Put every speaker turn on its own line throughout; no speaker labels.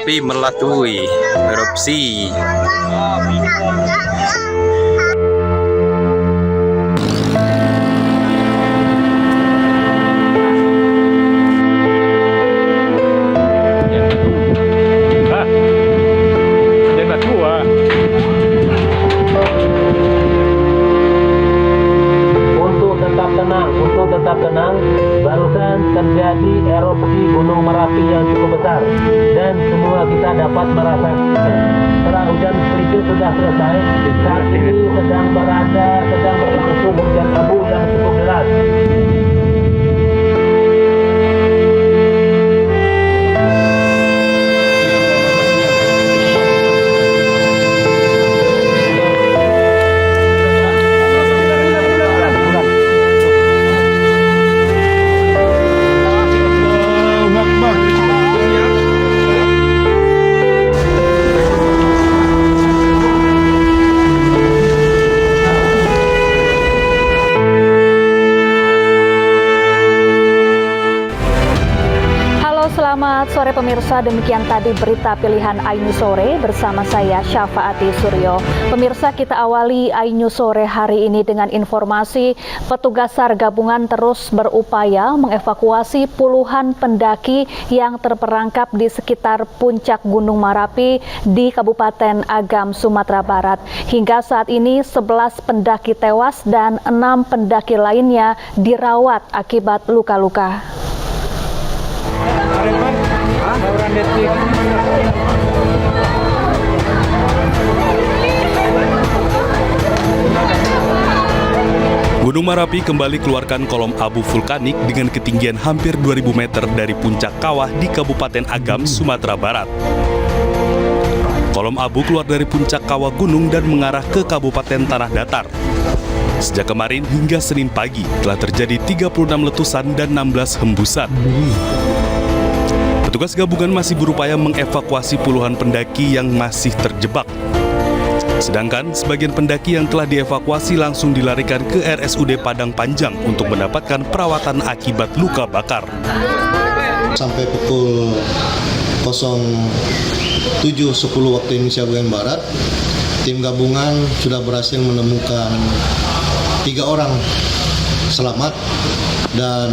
Merapi melatui erupsi.
Untuk tetap tenang, barusan terjadi erupsi Gunung Merapi yang cukup besar dan semua kita dapat merasakan. Setelah hujan sedikit sudah selesai, saat ini sedang berlangsung hujan abu yang cukup deras.
Selamat sore pemirsa, demikian tadi berita pilihan iNews Sore bersama saya Syafaati Suryo. Pemirsa, kita awali iNews Sore hari ini dengan informasi petugas SAR gabungan terus berupaya mengevakuasi puluhan pendaki yang terperangkap di sekitar puncak Gunung Merapi di Kabupaten Agam, Sumatera Barat. Hingga saat ini 11 pendaki tewas dan 6 pendaki lainnya dirawat akibat luka-luka.
Gunung Merapi kembali keluarkan kolom abu vulkanik dengan ketinggian hampir 2000 meter dari puncak kawah di Kabupaten Agam, Sumatera Barat. Kolom abu keluar dari puncak kawah gunung dan mengarah ke Kabupaten Tanah Datar. Sejak kemarin hingga Senin pagi telah terjadi 36 letusan dan 16 hembusan. Petugas gabungan masih berupaya mengevakuasi puluhan pendaki yang masih terjebak. Sedangkan sebagian pendaki yang telah dievakuasi langsung dilarikan ke RSUD Padang Panjang untuk mendapatkan perawatan akibat luka bakar.
Sampai pukul 07.10 waktu Indonesia bagian Barat, tim gabungan sudah berhasil menemukan 3 orang selamat dan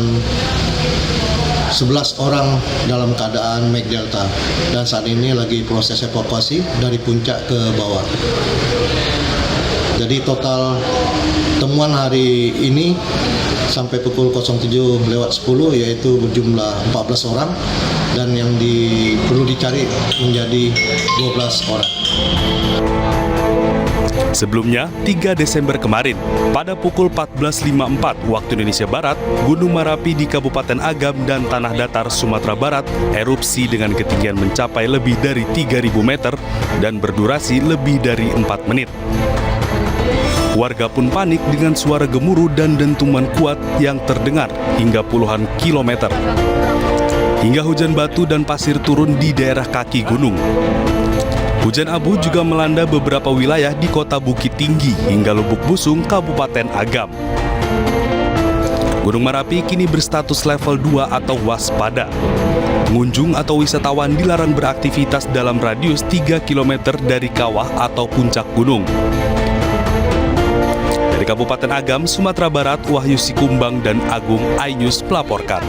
11 orang dalam keadaan Meg Delta, dan saat ini lagi proses evakuasi dari puncak ke bawah. Jadi total temuan hari ini sampai pukul 07.10 yaitu berjumlah 14 orang dan yang perlu dicari menjadi 12 orang.
Sebelumnya, 3 Desember kemarin, pada pukul 14.54 waktu Indonesia Barat, Gunung Merapi di Kabupaten Agam dan Tanah Datar, Sumatera Barat, erupsi dengan ketinggian mencapai lebih dari 3.000 meter dan berdurasi lebih dari 4 menit. Warga pun panik dengan suara gemuruh dan dentuman kuat yang terdengar hingga puluhan kilometer. Hingga hujan batu dan pasir turun di daerah kaki gunung. Hujan abu juga melanda beberapa wilayah di Kota Bukit Tinggi hingga Lubuk Busung, Kabupaten Agam. Gunung Merapi kini berstatus level 2 atau waspada. Pengunjung atau wisatawan dilarang beraktivitas dalam radius 3 km dari kawah atau puncak gunung. Dari Kabupaten Agam, Sumatera Barat, Wahyu Sikumbang dan Agung iNews melaporkan.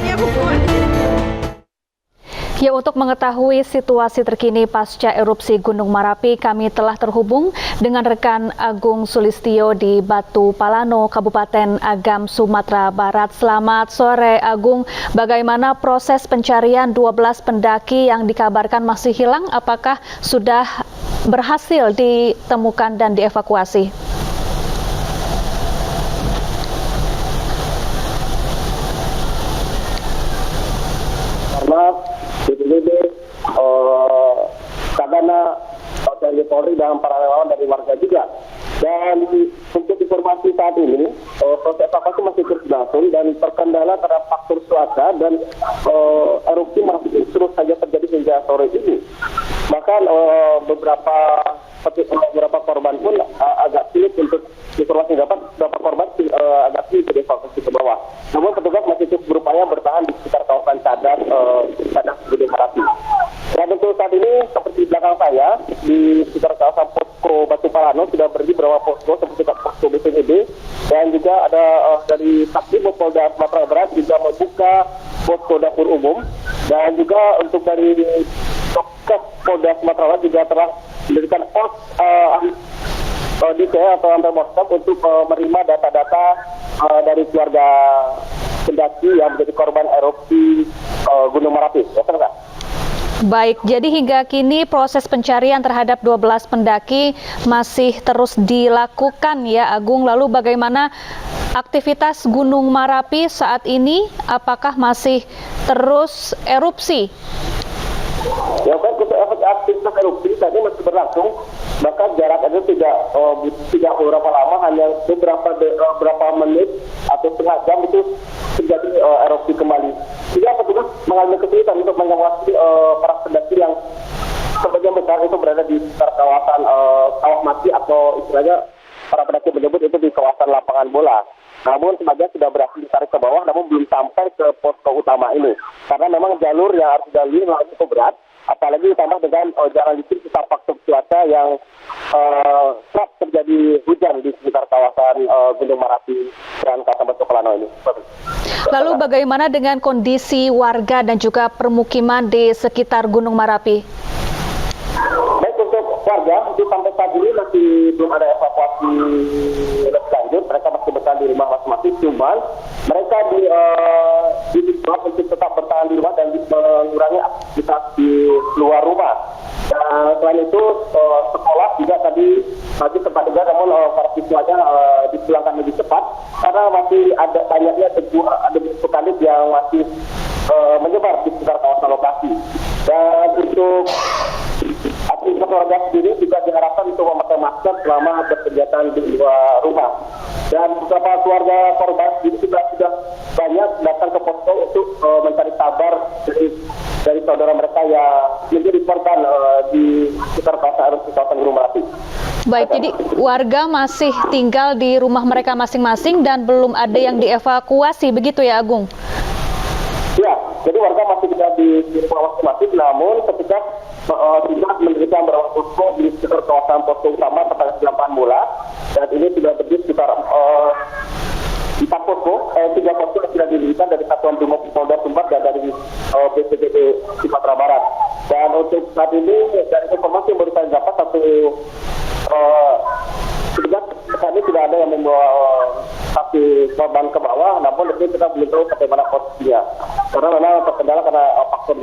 Ya, untuk mengetahui situasi terkini pasca erupsi Gunung Merapi, kami telah terhubung dengan rekan Agung Sulistyo di Batu Palano, Kabupaten Agam, Sumatera Barat. Selamat sore, Agung. Bagaimana proses pencarian 12 pendaki yang dikabarkan masih hilang? Apakah sudah berhasil ditemukan dan dievakuasi?
BPBD, Kadana, TNI Polri dan para relawan dari warga juga. Dan untuk informasi saat ini, proses evakuasi masih terus berlangsung dan terkendala terhadap faktor cuaca dan erupsi masih terus saja terjadi hingga sore ini. Bahkan beberapa korban pun agak sulit untuk informasi dapat, beberapa korban agak sulit dievakuasi ke bawah. Namun petugas masih terus berupaya bertahan di sekitar kawasan Cadar Gunung Merapi. Dan untuk saat ini ini seperti di belakang saya di sekitar kawasan posko Batu Palano sudah berdiri beberapa posko seperti posko BPBD dan juga ada dari Saksi Polda Sumatera Barat juga membuka posko dapur umum dan juga untuk dari Polda Sumatera Barat juga telah mendirikan pos detail atau antemortem untuk menerima data-data dari keluarga pendaki yang menjadi korban erupsi Gunung Merapi. Ya, kan, Kak?
Baik, jadi hingga kini proses pencarian terhadap 12 pendaki masih terus dilakukan ya Agung. Lalu bagaimana aktivitas Gunung Merapi saat ini? Apakah masih terus erupsi?
Ya baik, untuk aktivitas erupsi tadi masih berlangsung, maka jaraknya tidak beberapa lama, hanya beberapa menit atau setengah jam itu terjadi erupsi kembali. Sehingga petugas mengalami kesulitan untuk mengawasi para pendaki yang sebagian besar itu berada di sekitar kawasan Sawah Mati atau istilahnya para pendaki menyebut itu di kawasan lapangan bola. Namun sebagian sudah berhasil ditarik ke bawah, namun belum sampai ke posko utama ini. Karena memang jalur yang harus dilalui memang cukup berat, apalagi ditambah dengan jalan licin serta faktor cuaca yang kerap terjadi hujan di sekitar kawasan Gunung Merapi dan kawasan Batu Palano ini.
Lalu bagaimana dengan kondisi warga dan juga permukiman di sekitar Gunung Merapi?
Baik, untuk warga itu sampai saat ini masih belum ada evakuasi lebih lanjut. Mereka masih bertahan di rumah masing-masing, cuman mereka diimbau untuk tetap bertahan di rumah dan mengurangi aktivitas di luar rumah. Dan selain itu sekolah juga tadi sempat juga, namun para siswanya dipulangkan lebih cepat karena masih ada banyaknya debu vulkanik yang masih menyebar di sekitar kawasan lokasi. Dan untuk aktivitas warga sendiri juga diharapkan untuk memakai masker selama berkegiatan di luar rumah. Dan beberapa keluarga korban sendiri juga sudah banyak datang ke posko untuk mencari kabar dari saudara mereka yang menjadi korban di sekitar kawasan Gunung Merapi.
Baik, jadi warga masih tinggal di rumah mereka masing-masing dan belum ada yang dievakuasi, begitu ya Agung?
Ya, jadi warga masih tinggal di rumah masing-masing, namun ketika tidak mendirikan beberapa posko di sekitar kawasan posko utama tempat kesiapan mula, dan ini sudah berdiri sekitar 4 posko, 3 posko yang sudah didirikan dari Satuan Brimob Polda Sumbar dan dari BPBD Sumatera Barat. Dan untuk saat ini dari informasi yang baru saya dapat sebenarnya kami tidak ada yang membawa sapi korban ke bawah, namun lebih kita belum tahu bagaimana posisinya. Karena memang terkendala karena faktor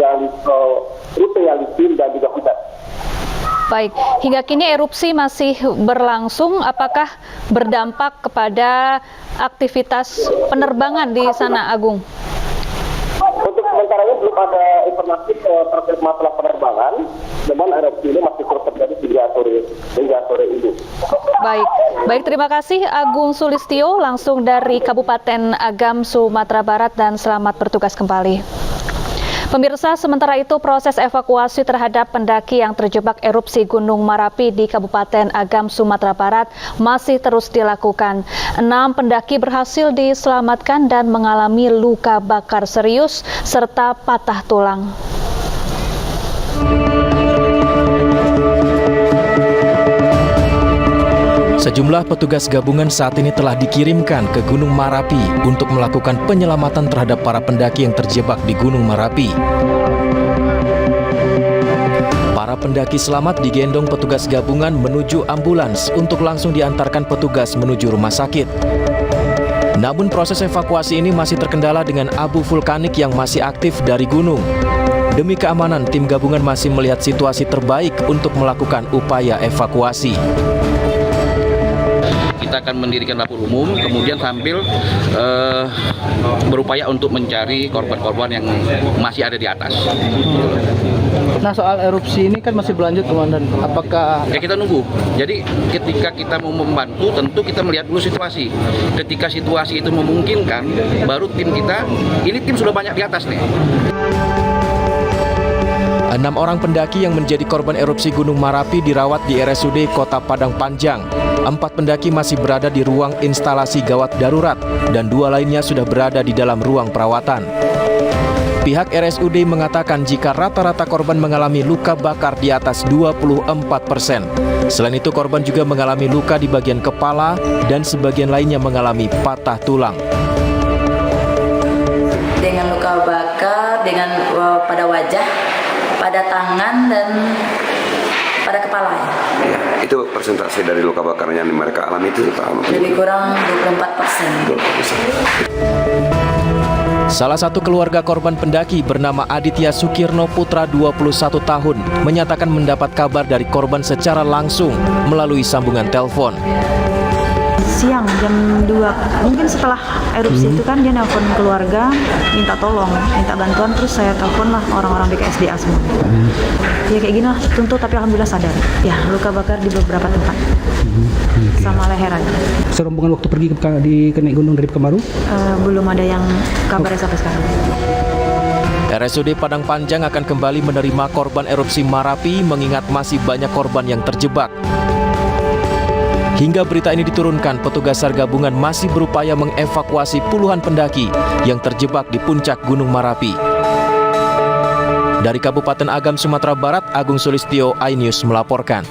rute yang licin dan juga hujan.
Baik, hingga kini erupsi masih berlangsung. Apakah berdampak kepada aktivitas penerbangan di sana, Agung?
Untuk sementara ini belum ada informasi terkait masalah penerbangan, namun erupsi ini masih terus terjadi hingga sore ini.
Baik, terima kasih Agung Sulistyo langsung dari Kabupaten Agam, Sumatera Barat, dan selamat bertugas kembali. Pemirsa, sementara itu proses evakuasi terhadap pendaki yang terjebak erupsi Gunung Merapi di Kabupaten Agam, Sumatera Barat masih terus dilakukan. 6 pendaki berhasil diselamatkan dan mengalami luka bakar serius serta patah tulang.
Sejumlah petugas gabungan saat ini telah dikirimkan ke Gunung Merapi untuk melakukan penyelamatan terhadap para pendaki yang terjebak di Gunung Merapi. Para pendaki selamat digendong petugas gabungan menuju ambulans untuk langsung diantarkan petugas menuju rumah sakit. Namun proses evakuasi ini masih terkendala dengan abu vulkanik yang masih aktif dari gunung. Demi keamanan, tim gabungan masih melihat situasi terbaik untuk melakukan upaya evakuasi.
Kita akan mendirikan dapur umum, kemudian sambil berupaya untuk mencari korban-korban yang masih ada di atas.
Nah, soal erupsi ini kan masih berlanjut, Komandan. Apakah...
Ya, kita nunggu. Jadi ketika kita mau membantu, tentu kita melihat dulu situasi. Ketika situasi itu memungkinkan, baru tim kita, ini tim sudah banyak di atas nih.
6 orang pendaki yang menjadi korban erupsi Gunung Merapi dirawat di RSUD Kota Padang Panjang. 4 pendaki masih berada di ruang instalasi gawat darurat dan 2 lainnya sudah berada di dalam ruang perawatan. Pihak RSUD mengatakan jika rata-rata korban mengalami luka bakar di atas 24%. Selain itu, korban juga mengalami luka di bagian kepala dan sebagian lainnya mengalami patah tulang.
Dengan luka bakar, dengan pada wajah, pada tangan, dan pada kepala.
Ya, itu persentase dari luka bakarnya yang mereka alami itu
lebih kurang 24%.
Salah satu keluarga korban pendaki bernama Aditya Sukirno Putra 21 tahun menyatakan mendapat kabar dari korban secara langsung melalui sambungan telepon.
Siang jam 2, mungkin setelah erupsi itu kan dia nelpon keluarga minta tolong, minta bantuan, terus saya telepon lah orang-orang BKSDA semua. Ya kayak gini lah, tuntut, tapi alhamdulillah sadar. Ya, luka bakar di beberapa tempat. Sama leher aja.
Serombongan waktu pergi di naik gunung dari Pekanbaru?
Belum ada yang kabarnya sampai sekarang.
RSUD Padang Panjang akan kembali menerima korban erupsi Marapi mengingat masih banyak korban yang terjebak. Hingga berita ini diturunkan, petugas SAR gabungan masih berupaya mengevakuasi puluhan pendaki yang terjebak di puncak Gunung Marapi. Dari Kabupaten Agam, Sumatera Barat, Agung Sulistyo, iNews melaporkan.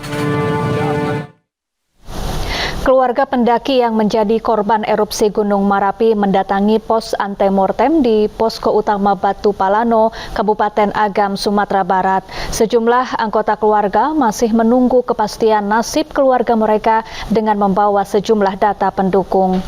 Keluarga pendaki yang menjadi korban erupsi Gunung Marapi mendatangi pos antemortem di Posko Utama Batu Palano, Kabupaten Agam, Sumatera Barat. Sejumlah anggota keluarga masih menunggu kepastian nasib keluarga mereka dengan membawa sejumlah data pendukung.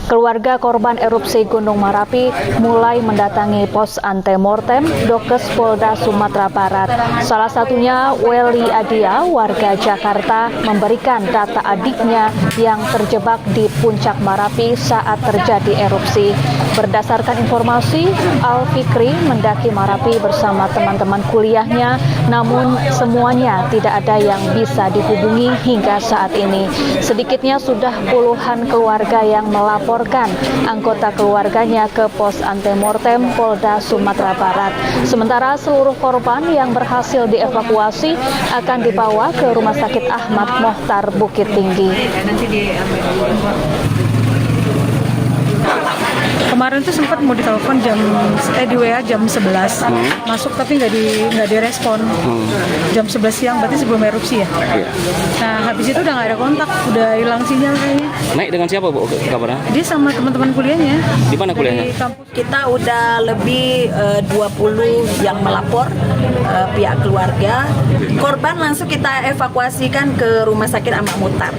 Keluarga korban erupsi Gunung Marapi mulai mendatangi pos antemortem Dokes Polda Sumatera Barat. Salah satunya Weli Adia, warga Jakarta, memberikan data adiknya yang terjebak di puncak Marapi saat terjadi erupsi. Berdasarkan informasi, Al Fikri mendaki Marapi bersama teman-teman kuliahnya, namun semuanya tidak ada yang bisa dihubungi hingga saat ini. Sedikitnya sudah puluhan keluarga yang melaporkan anggota keluarganya ke pos antemortem Polda Sumatera Barat. Sementara seluruh korban yang berhasil dievakuasi akan dibawa ke Rumah Sakit Ahmad Mohtar Bukit Tinggi.
Kemarin tuh sempat mau ditelepon di WA jam 11 masuk, tapi nggak direspon. Jam 11 siang, berarti sebelum erupsi ya. Nah, habis itu udah nggak ada kontak, udah hilang sinyal kayaknya.
Naik dengan siapa, Bu, kabarnya?
Dia sama teman-teman kuliahnya.
Di mana kuliahnya?
Di kampus.
Kita udah lebih 20 yang melapor, pihak keluarga. Korban langsung kita evakuasikan ke Rumah Sakit Ahmad Mohtar.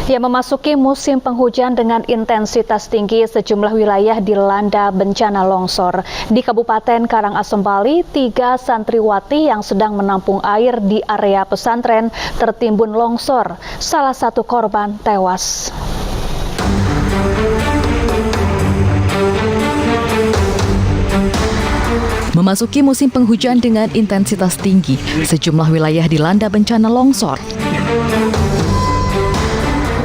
Ya, memasuki musim penghujan dengan intensitas tinggi, sejumlah wilayah dilanda bencana longsor. Di Kabupaten Karangasem, Bali, 3 santriwati yang sedang menampung air di area pesantren tertimbun longsor. Salah satu korban tewas.
Memasuki musim penghujan dengan intensitas tinggi, sejumlah wilayah dilanda bencana longsor.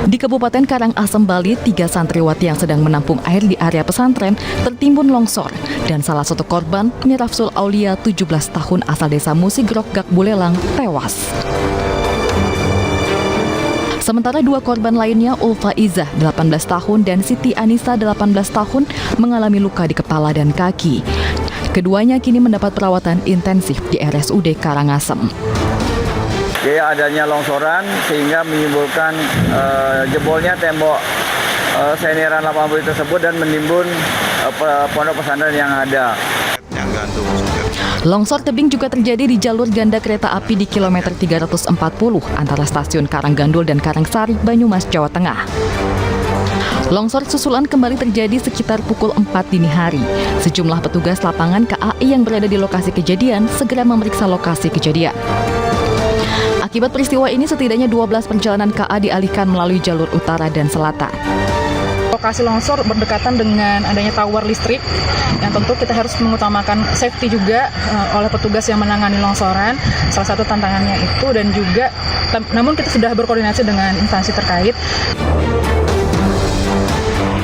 Di Kabupaten Karangasem, Bali, 3 santriwati yang sedang menampung air di area pesantren tertimbun longsor dan salah satu korban, Mirafsul Aulia, 17 tahun asal desa Musigrok, Gak Bulelang, tewas. Sementara 2 korban lainnya, Ulfa Izah, 18 tahun, dan Siti Anissa, 18 tahun, mengalami luka di kepala dan kaki. Keduanya kini mendapat perawatan intensif di RSUD Karangasem.
Adanya longsoran sehingga menimbulkan jebolnya tembok seniran 80 tersebut dan menimbun pondok pesantren yang ada.
Longsor tebing juga terjadi di jalur ganda kereta api di kilometer 340 antara stasiun Karanggandul dan Karangsari, Banyumas, Jawa Tengah. Longsor susulan kembali terjadi sekitar pukul 4 dini hari. Sejumlah petugas lapangan KAI yang berada di lokasi kejadian segera memeriksa lokasi kejadian. Akibat peristiwa ini, setidaknya 12 perjalanan KA dialihkan melalui jalur utara dan selatan.
Lokasi longsor berdekatan dengan adanya tower listrik, yang tentu kita harus mengutamakan safety juga oleh petugas yang menangani longsoran. Salah satu tantangannya itu, dan juga namun kita sudah berkoordinasi dengan instansi terkait.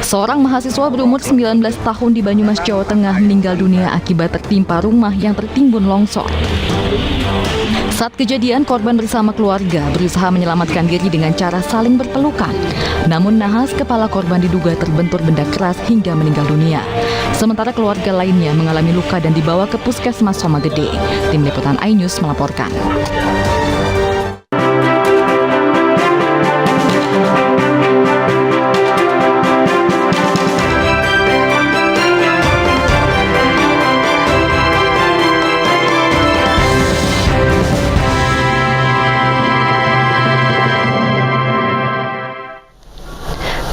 Seorang mahasiswa berumur 19 tahun di Banyumas, Jawa Tengah meninggal dunia akibat tertimpa rumah yang tertimbun longsor. Saat kejadian, korban bersama keluarga berusaha menyelamatkan diri dengan cara saling berpelukan. Namun nahas kepala korban diduga terbentur benda keras hingga meninggal dunia. Sementara keluarga lainnya mengalami luka dan dibawa ke Puskesmas Somagede. Tim Liputan iNews melaporkan.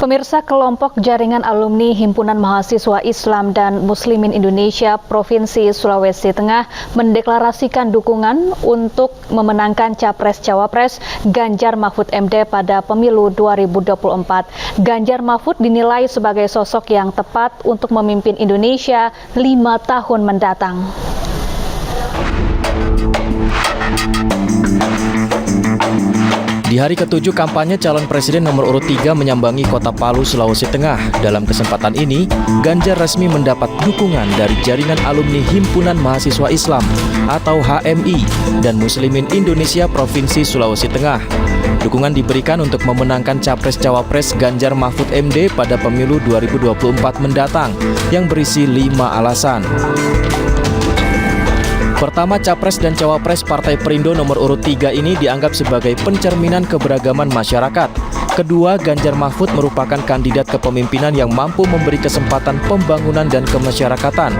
Pemirsa, kelompok jaringan alumni Himpunan Mahasiswa Islam dan Muslimin Indonesia Provinsi Sulawesi Tengah mendeklarasikan dukungan untuk memenangkan Capres-Cawapres Ganjar Mahfud MD pada pemilu 2024. Ganjar Mahfud dinilai sebagai sosok yang tepat untuk memimpin Indonesia 5 tahun mendatang.
Di hari ke-7 kampanye calon presiden nomor urut 3 menyambangi kota Palu, Sulawesi Tengah. Dalam kesempatan ini, Ganjar resmi mendapat dukungan dari jaringan alumni Himpunan Mahasiswa Islam atau HMI dan Muslimin Indonesia Provinsi Sulawesi Tengah. Dukungan diberikan untuk memenangkan Capres-Cawapres Ganjar Mahfud MD pada pemilu 2024 mendatang yang berisi 5 alasan. Pertama, Capres dan Cawapres Partai Perindo nomor urut 3 ini dianggap sebagai pencerminan keberagaman masyarakat. Kedua, Ganjar Mahfud merupakan kandidat kepemimpinan yang mampu memberi kesempatan pembangunan dan kemasyarakatan.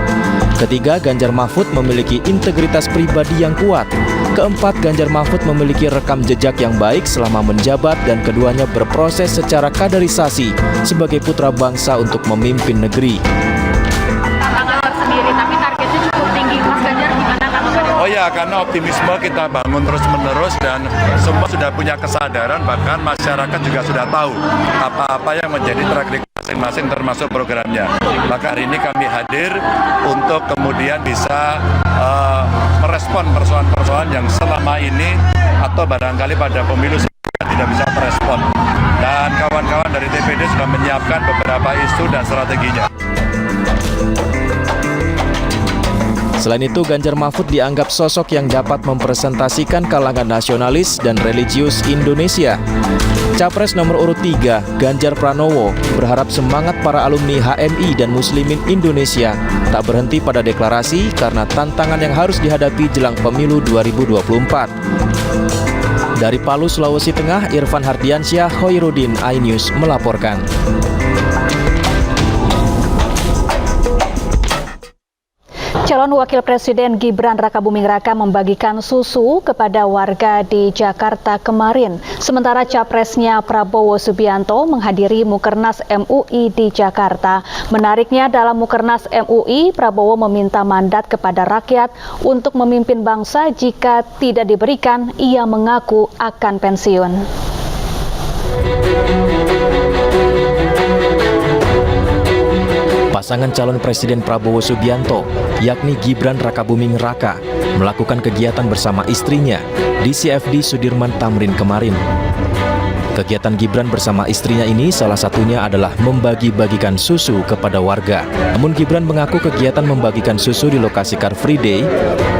Ketiga, Ganjar Mahfud memiliki integritas pribadi yang kuat. Keempat, Ganjar Mahfud memiliki rekam jejak yang baik selama menjabat dan keduanya berproses secara kaderisasi sebagai putra bangsa untuk memimpin negeri.
Oh ya, karena optimisme kita bangun terus-menerus dan semua sudah punya kesadaran, bahkan masyarakat juga sudah tahu apa-apa yang menjadi track record masing-masing termasuk programnya. Maka hari ini kami hadir untuk kemudian bisa merespon persoalan-persoalan yang selama ini atau barangkali pada pemilu tidak bisa merespon. Dan kawan-kawan dari TPD sudah menyiapkan beberapa isu dan strateginya.
Selain itu, Ganjar Mahfud dianggap sosok yang dapat mempresentasikan kalangan nasionalis dan religius Indonesia. Capres nomor urut 3, Ganjar Pranowo, berharap semangat para alumni HMI dan Muslimin Indonesia tak berhenti pada deklarasi karena tantangan yang harus dihadapi jelang pemilu 2024. Dari Palu, Sulawesi Tengah, Irfan Hardiansyah, Hoirudin, iNews melaporkan.
Calon Wakil Presiden Gibran Rakabuming Raka membagikan susu kepada warga di Jakarta kemarin. Sementara capresnya Prabowo Subianto menghadiri Mukernas MUI di Jakarta. Menariknya, dalam Mukernas MUI, Prabowo meminta mandat kepada rakyat untuk memimpin bangsa. Jika tidak diberikan, ia mengaku akan pensiun.
Pasangan calon Presiden Prabowo Subianto, yakni Gibran Rakabuming Raka, melakukan kegiatan bersama istrinya di CFD Sudirman Tamrin kemarin. Kegiatan Gibran bersama istrinya ini salah satunya adalah membagi-bagikan susu kepada warga. Namun Gibran mengaku kegiatan membagikan susu di lokasi Car Free Day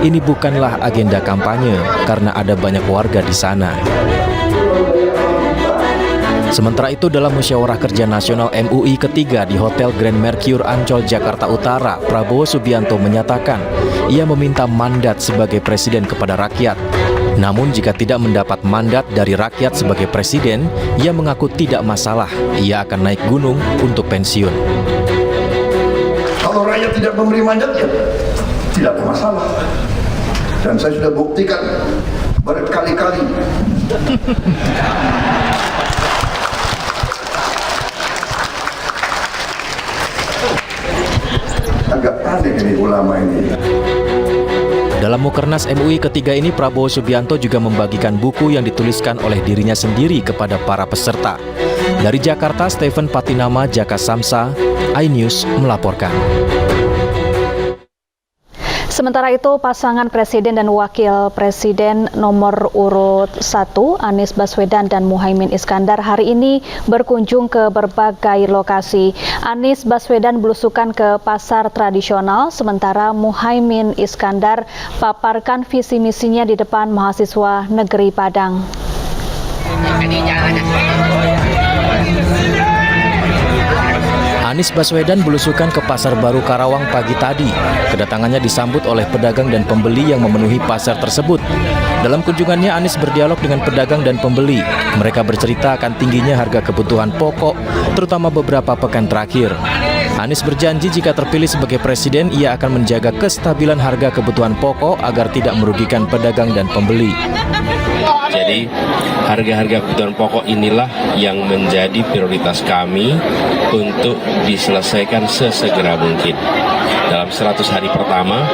ini bukanlah agenda kampanye karena ada banyak warga di sana. Sementara itu, dalam musyawarah kerja nasional MUI ketiga di Hotel Grand Mercure Ancol, Jakarta Utara, Prabowo Subianto menyatakan ia meminta mandat sebagai presiden kepada rakyat. Namun jika tidak mendapat mandat dari rakyat sebagai presiden, ia mengaku tidak masalah, ia akan naik gunung untuk pensiun.
Kalau rakyat tidak memberi mandat, ya tidak ada masalah. Dan saya sudah buktikan berkali-kali. Agak aneh ini ulama ini.
Dalam Mukernas MUI ketiga ini, Prabowo Subianto juga membagikan buku yang dituliskan oleh dirinya sendiri kepada para peserta. Dari Jakarta, Stephen Patinama, Jaka Samsa, iNews melaporkan.
Sementara itu, pasangan Presiden dan Wakil Presiden nomor urut 1, Anies Baswedan dan Muhaimin Iskandar hari ini berkunjung ke berbagai lokasi. Anies Baswedan belusukan ke pasar tradisional, sementara Muhaimin Iskandar paparkan visi misinya di depan mahasiswa negeri Padang.
Anies Baswedan belusukan ke Pasar Baru Karawang pagi tadi. Kedatangannya disambut oleh pedagang dan pembeli yang memenuhi pasar tersebut. Dalam kunjungannya, Anies berdialog dengan pedagang dan pembeli. Mereka bercerita akan tingginya harga kebutuhan pokok, terutama beberapa pekan terakhir. Anies berjanji jika terpilih sebagai presiden, ia akan menjaga kestabilan harga kebutuhan pokok agar tidak merugikan pedagang dan pembeli.
Jadi harga-harga kebutuhan pokok inilah yang menjadi prioritas kami untuk diselesaikan sesegera mungkin. Dalam 100 hari pertama,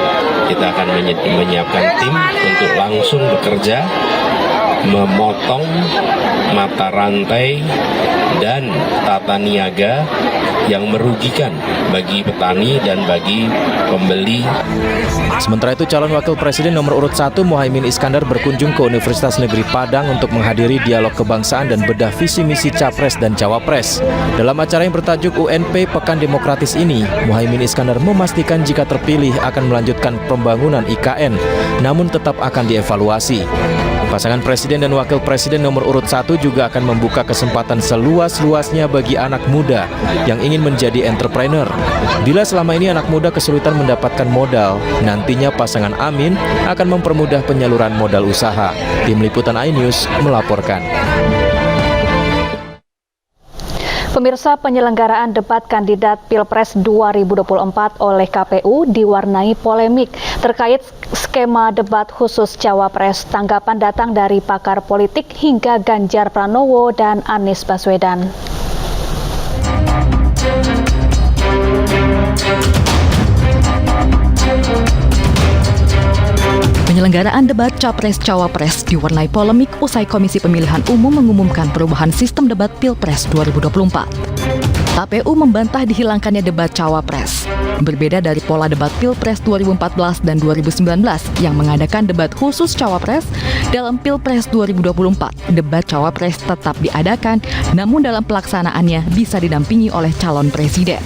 kita akan menyiapkan tim untuk langsung bekerja, memotong mata rantai dan tata niaga yang merugikan bagi petani dan bagi pembeli.
Sementara itu, calon wakil presiden nomor urut 1 Muhaimin Iskandar berkunjung ke Universitas Negeri Padang untuk menghadiri dialog kebangsaan dan bedah visi misi Capres dan Cawapres. Dalam acara yang bertajuk UNP Pekan Demokratis ini, Muhaimin Iskandar memastikan jika terpilih akan melanjutkan pembangunan IKN, namun tetap akan dievaluasi. Pasangan presiden dan wakil presiden nomor urut 1 juga akan membuka kesempatan seluas-luasnya bagi anak muda yang ingin menjadi entrepreneur. Bila selama ini anak muda kesulitan mendapatkan modal, nantinya pasangan Amin akan mempermudah penyaluran modal usaha. Tim Liputan iNews melaporkan.
Pemirsa, penyelenggaraan debat kandidat Pilpres 2024 oleh KPU diwarnai polemik terkait skema debat khusus Cawapres. Tanggapan datang dari pakar politik hingga Ganjar Pranowo dan Anies Baswedan.
Penyelenggaraan debat Capres-Cawapres diwarnai polemik usai Komisi Pemilihan Umum mengumumkan perubahan sistem debat Pilpres 2024. KPU membantah dihilangkannya debat Cawapres. Berbeda dari pola debat Pilpres 2014 dan 2019 yang mengadakan debat khusus Cawapres, dalam Pilpres 2024, debat Cawapres tetap diadakan, namun dalam pelaksanaannya bisa didampingi oleh calon presiden.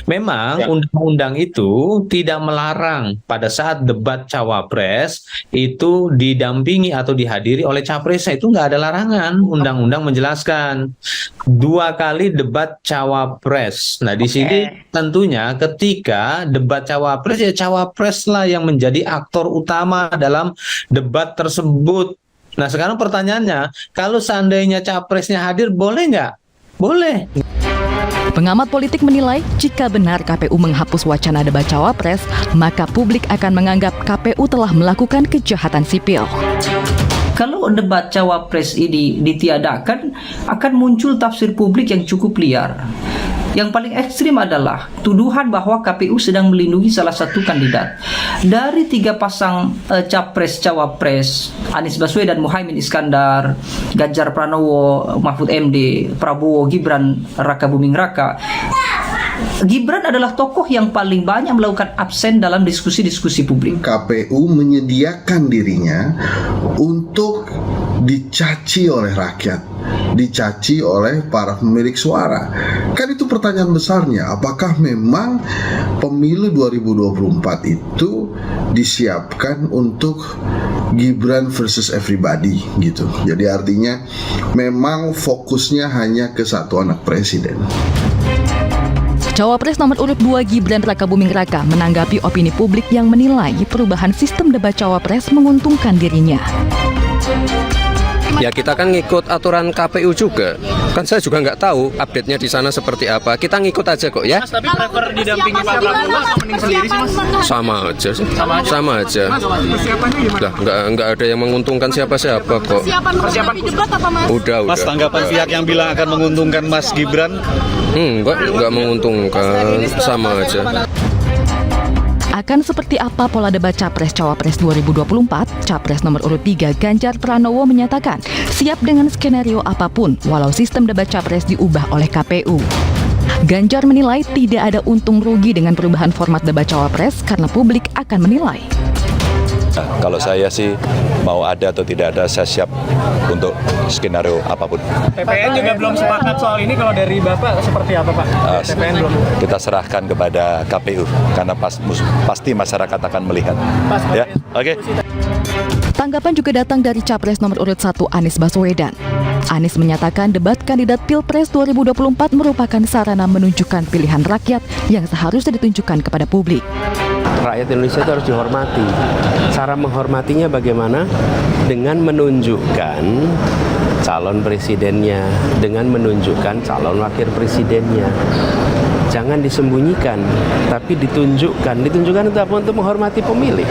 Memang undang-undang itu tidak melarang pada saat debat Cawapres itu didampingi atau dihadiri oleh Capresnya, itu nggak ada larangan. Undang-undang menjelaskan 2 kali debat Cawapres. Nah di sini tentunya ketika debat Cawapres, ya Cawapres lah yang menjadi aktor utama dalam debat tersebut. Nah sekarang pertanyaannya, kalau seandainya Capresnya hadir, boleh nggak? Boleh.
Pengamat politik menilai jika benar KPU menghapus wacana debat Cawapres, maka publik akan menganggap KPU telah melakukan kejahatan sipil.
Kalau debat Cawapres ini ditiadakan, akan muncul tafsir publik yang cukup liar. Yang paling ekstrim adalah tuduhan bahwa KPU sedang melindungi salah satu kandidat. Dari 3 pasang Capres-Cawapres, Anies Baswedan, Muhaimin Iskandar, Ganjar Pranowo, Mahfud MD, Prabowo, Gibran, Raka Buming Raka, Gibran adalah tokoh yang paling banyak melakukan absen dalam diskusi-diskusi publik.
KPU menyediakan dirinya untuk dicaci oleh rakyat, dicaci oleh para pemilik suara. Kan itu pertanyaan besarnya, apakah memang pemilu 2024 itu disiapkan untuk Gibran versus everybody gitu. Jadi artinya memang fokusnya hanya ke satu anak presiden.
Cawapres nomor urut 2 Gibran Raka Buming Raka menanggapi opini publik yang menilai perubahan sistem debat Cawapres menguntungkan dirinya.
Ya kita kan ngikut aturan KPU juga. Kan saya juga nggak tahu update-nya di sana seperti apa. Kita ngikut aja kok ya.
Mas, tapi prefer didampingi Pak Prabowo atau mending sendiri sih Mas?
Sama aja sih. Sama aja.
Mas, persiapannya gimana?
Lah, nggak ada yang menguntungkan siapa-siapa kok.
Persiapan debat apa Mas?
Udah.
Mas, tanggapan pihak yang bilang akan menguntungkan Mas Gibran?
Nggak menguntungkan. Sama aja.
Akan seperti apa pola debat Capres-Cawapres 2024? Capres nomor urut 3 Ganjar Pranowo menyatakan siap dengan skenario apapun walau sistem debat Capres diubah oleh KPU. Ganjar menilai tidak ada untung rugi dengan perubahan format debat cawapres karena publik akan menilai.
Nah, kalau saya sih mau ada atau tidak ada, saya siap untuk skenario apapun.
TPN juga belum sepakat soal ini, kalau dari Bapak seperti apa Pak? TPN belum.
Kita serahkan kepada KPU karena pasti masyarakat akan melihat. Ya, oke.
Tanggapan juga datang dari Capres nomor urut 1 Anies Baswedan. Anies menyatakan debat kandidat Pilpres 2024 merupakan sarana menunjukkan pilihan rakyat yang seharusnya ditunjukkan kepada publik.
Rakyat Indonesia itu harus dihormati. Cara menghormatinya bagaimana? Dengan menunjukkan calon presidennya, dengan menunjukkan calon wakil presidennya. Jangan disembunyikan, tapi ditunjukkan. Ditunjukkan itu apa? Untuk menghormati pemilih.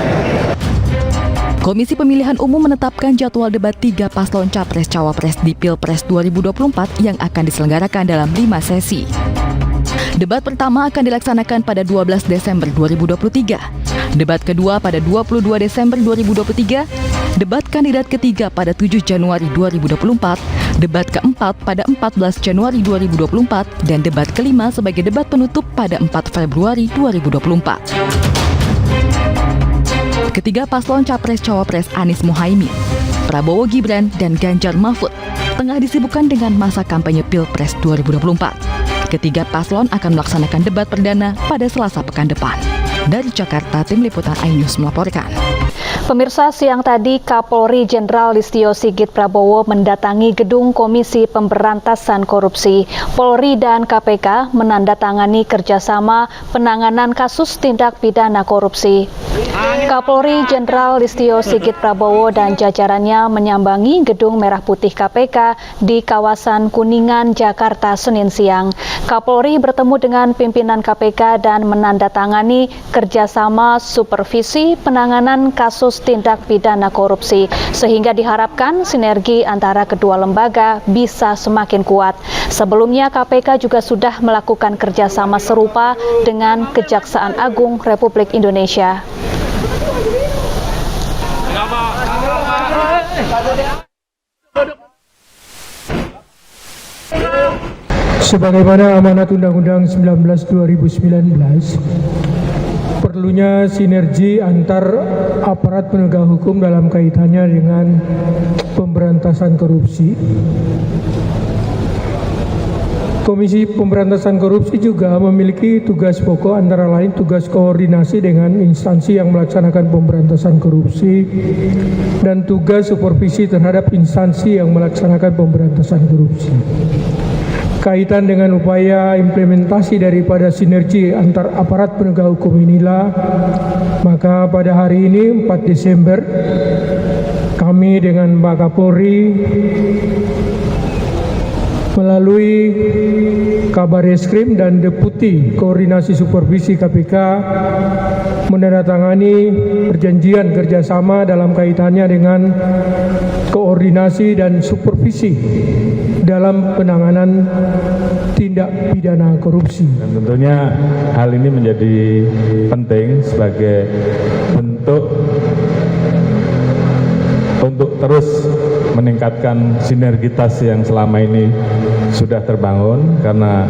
Komisi Pemilihan Umum menetapkan jadwal debat 3 paslon Capres-Cawapres di Pilpres 2024 yang akan diselenggarakan dalam 5 sesi. Debat pertama akan dilaksanakan pada 12 Desember 2023, debat kedua pada 22 Desember 2023, debat kandidat ketiga pada 7 Januari 2024, debat keempat pada 14 Januari 2024, dan debat kelima sebagai debat penutup pada 4 Februari 2024. Ketiga paslon Capres-Cawapres Anies Muhaimin, Prabowo Gibran, dan Ganjar Mahfud tengah disibukkan dengan masa kampanye Pilpres 2024. Ketiga paslon akan melaksanakan debat perdana pada Selasa pekan depan. Dari Jakarta, Tim Liputan iNews melaporkan.
Pemirsa, siang tadi Kapolri Jenderal Listio Sigit Prabowo mendatangi gedung Komisi Pemberantasan Korupsi. Polri dan KPK menandatangani kerjasama penanganan kasus tindak pidana korupsi. Kapolri Jenderal Listio Sigit Prabowo dan jajarannya menyambangi gedung Merah Putih KPK di kawasan Kuningan, Jakarta, Senin siang. Kapolri bertemu dengan pimpinan KPK dan menandatangani kerjasama supervisi penanganan kasus tindak pidana korupsi, sehingga diharapkan sinergi antara kedua lembaga bisa semakin kuat. Sebelumnya KPK juga sudah melakukan kerjasama serupa dengan Kejaksaan Agung Republik Indonesia.
Sebagaimana amanat Undang-Undang 19/2019, perlunya sinergi antar aparat penegak hukum dalam kaitannya dengan pemberantasan korupsi. Komisi Pemberantasan Korupsi juga memiliki tugas pokok antara lain tugas koordinasi dengan instansi yang melaksanakan pemberantasan korupsi dan tugas supervisi terhadap instansi yang melaksanakan pemberantasan korupsi. Kaitan dengan upaya implementasi daripada sinergi antar aparat penegak hukum inilah, maka pada hari ini 4 Desember kami dengan Pak Kapolri melalui Kabar Eskrim dan Deputi Koordinasi Supervisi KPK menandatangani perjanjian kerjasama dalam kaitannya dengan koordinasi dan supervisi dalam penanganan tindak pidana korupsi.
Dan tentunya hal ini menjadi penting sebagai bentuk untuk terus meningkatkan sinergitas yang selama ini sudah terbangun, karena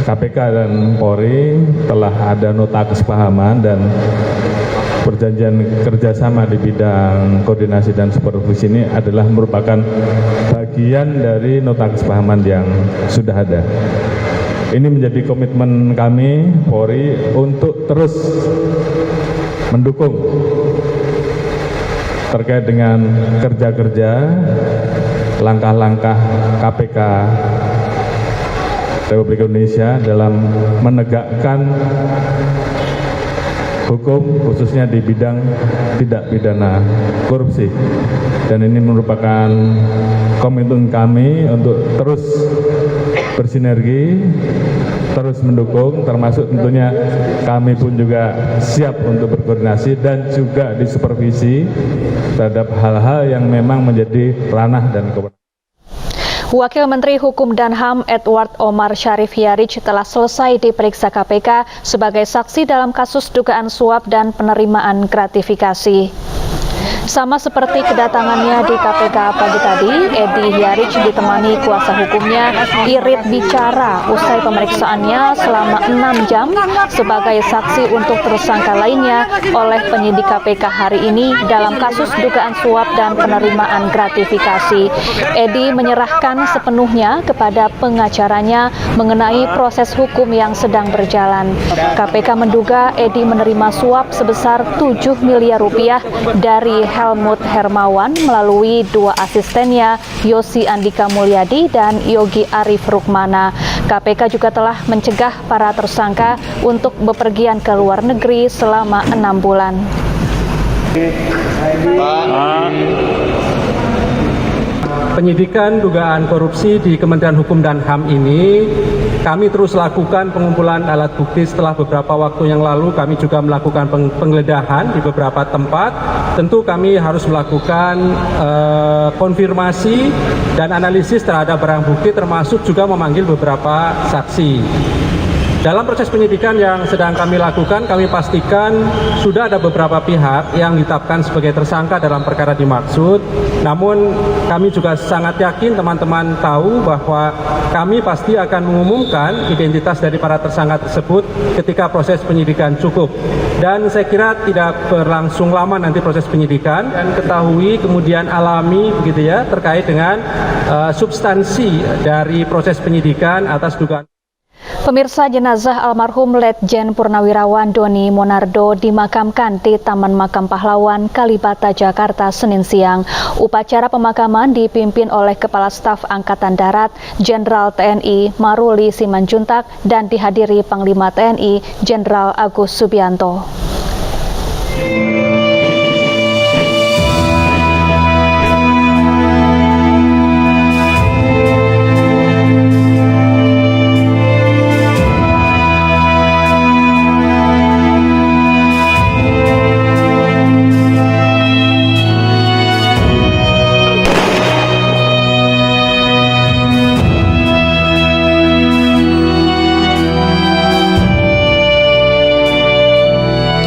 KPK dan Polri telah ada nota kesepahaman dan perjanjian kerjasama di bidang koordinasi dan supervisi ini adalah merupakan bagian dari nota kesepahaman yang sudah ada. Ini menjadi komitmen kami Polri untuk terus mendukung terkait dengan kerja-kerja, langkah-langkah KPK Republik Indonesia dalam menegakkan hukum khususnya di bidang tindak pidana korupsi. Dan ini merupakan komitmen kami untuk terus bersinergi, terus mendukung, termasuk tentunya kami pun juga siap untuk berkoordinasi dan juga disupervisi terhadap hal-hal yang memang menjadi ranah dan kewenangan.
Wakil Menteri Hukum dan HAM Edward Omar Syarif Hiyarij telah selesai diperiksa KPK sebagai saksi dalam kasus dugaan suap dan penerimaan gratifikasi. Sama seperti kedatangannya di KPK pagi tadi, Edi Hyarich ditemani kuasa hukumnya irit bicara usai pemeriksaannya selama 6 jam sebagai saksi untuk tersangka lainnya oleh penyidik KPK hari ini dalam kasus dugaan suap dan penerimaan gratifikasi. Edi menyerahkan sepenuhnya kepada pengacaranya mengenai proses hukum yang sedang berjalan. KPK menduga Edi menerima suap sebesar 7 miliar rupiah dari Helmut Hermawan melalui 2 asistennya, Yosi Andika Mulyadi dan Yogi Arif Rukmana. KPK juga telah mencegah para tersangka untuk bepergian ke luar negeri selama 6 bulan.
Penyidikan dugaan korupsi di Kementerian Hukum dan HAM ini kami terus lakukan pengumpulan alat bukti. Setelah beberapa waktu yang lalu kami juga melakukan penggeledahan di beberapa tempat. Tentu kami harus melakukan konfirmasi dan analisis terhadap barang bukti, termasuk juga memanggil beberapa saksi. Dalam proses penyidikan yang sedang kami lakukan, kami pastikan sudah ada beberapa pihak yang ditetapkan sebagai tersangka dalam perkara dimaksud. Namun kami juga sangat yakin teman-teman tahu bahwa kami pasti akan mengumumkan identitas dari para tersangka tersebut ketika proses penyidikan cukup. Dan saya kira tidak berlangsung lama nanti proses penyidikan, dan ketahui kemudian alami begitu ya terkait dengan substansi dari proses penyidikan atas dugaan.
Pemirsa, jenazah almarhum Letjen Purnawirawan Doni Monardo dimakamkan di Taman Makam Pahlawan, Kalibata, Jakarta, Senin siang. Upacara pemakaman dipimpin oleh Kepala Staf Angkatan Darat, Jenderal TNI Maruli Simanjuntak, dan dihadiri Panglima TNI, Jenderal Agus Subianto.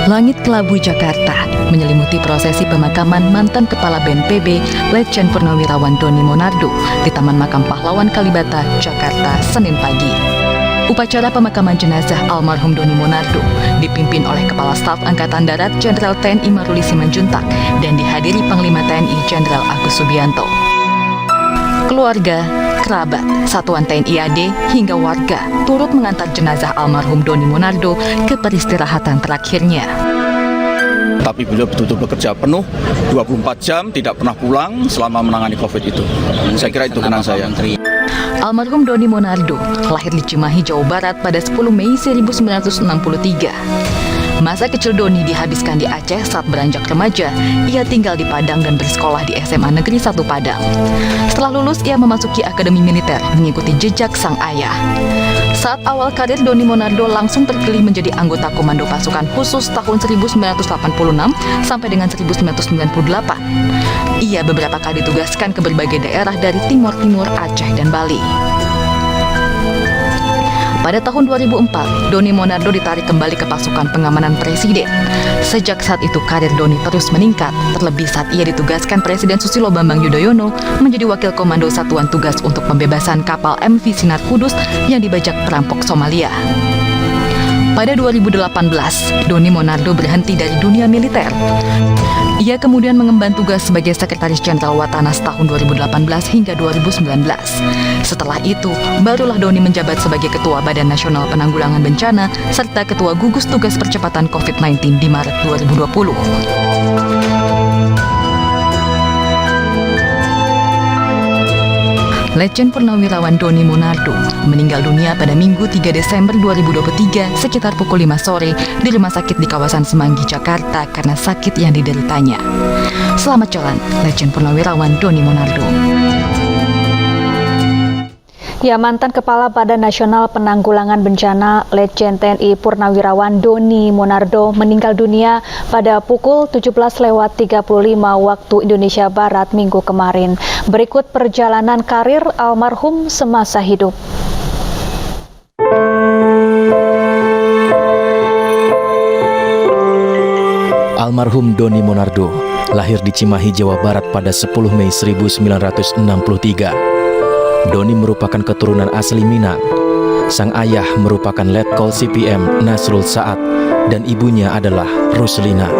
Langit kelabu Jakarta menyelimuti prosesi pemakaman mantan Kepala BNPB Letjen Purnawirawan Doni Monardo di Taman Makam Pahlawan Kalibata, Jakarta, Senin pagi. Upacara pemakaman jenazah almarhum Doni Monardo dipimpin oleh Kepala Staf Angkatan Darat Jenderal TNI Maruli Simanjuntak dan dihadiri Panglima TNI Jenderal Agus Subianto. Keluarga, kerabat, satuan TNI AD, hingga warga turut mengantar jenazah almarhum Doni Monardo ke peristirahatan terakhirnya.
Tapi beliau betul-betul bekerja penuh 24 jam, tidak pernah pulang selama menangani COVID itu. Saya kira itu kenang saya.
Almarhum Doni Monardo lahir di Cimahi, Jawa Barat pada 10 Mei 1963. Masa kecil Doni dihabiskan di Aceh. Saat beranjak remaja, ia tinggal di Padang dan bersekolah di SMA Negeri 1 Padang. Setelah lulus, ia memasuki Akademi Militer mengikuti jejak sang ayah. Saat awal karir, Doni Monardo langsung terpilih menjadi anggota Komando Pasukan Khusus tahun 1986 sampai dengan 1998. Ia beberapa kali ditugaskan ke berbagai daerah dari Timur Timur, Aceh, dan Bali. Pada tahun 2004, Doni Monardo ditarik kembali ke pasukan pengamanan Presiden. Sejak saat itu karir Doni terus meningkat, terlebih saat ia ditugaskan Presiden Susilo Bambang Yudhoyono menjadi Wakil Komando Satuan Tugas untuk Pembebasan Kapal MV Sinar Kudus yang dibajak perampok Somalia. Pada 2018, Doni Monardo berhenti dari dunia militer. Ia kemudian mengemban tugas sebagai Sekretaris Jenderal Watanas tahun 2018 hingga 2019. Setelah itu, barulah Doni menjabat sebagai Ketua Badan Nasional Penanggulangan Bencana serta Ketua Gugus Tugas Percepatan COVID-19 di Maret 2020. Letjen Purnawirawan Doni Monardo meninggal dunia pada Minggu 3 Desember 2023 sekitar pukul 5 sore di rumah sakit di kawasan Semanggi, Jakarta karena sakit yang dideritanya. Selamat jalan, Letjen Purnawirawan Doni Monardo.
Ya, mantan Kepala Badan Nasional Penanggulangan Bencana Letjen TNI Purnawirawan Doni Monardo meninggal dunia pada pukul 17.35 waktu Indonesia Barat Minggu kemarin. Berikut perjalanan karir almarhum semasa hidup.
Almarhum Doni Monardo lahir di Cimahi, Jawa Barat pada 10 Mei 1963. Doni merupakan keturunan asli Minang. Sang ayah merupakan Letkol CPM Nasrul Saad dan ibunya adalah Ruslina.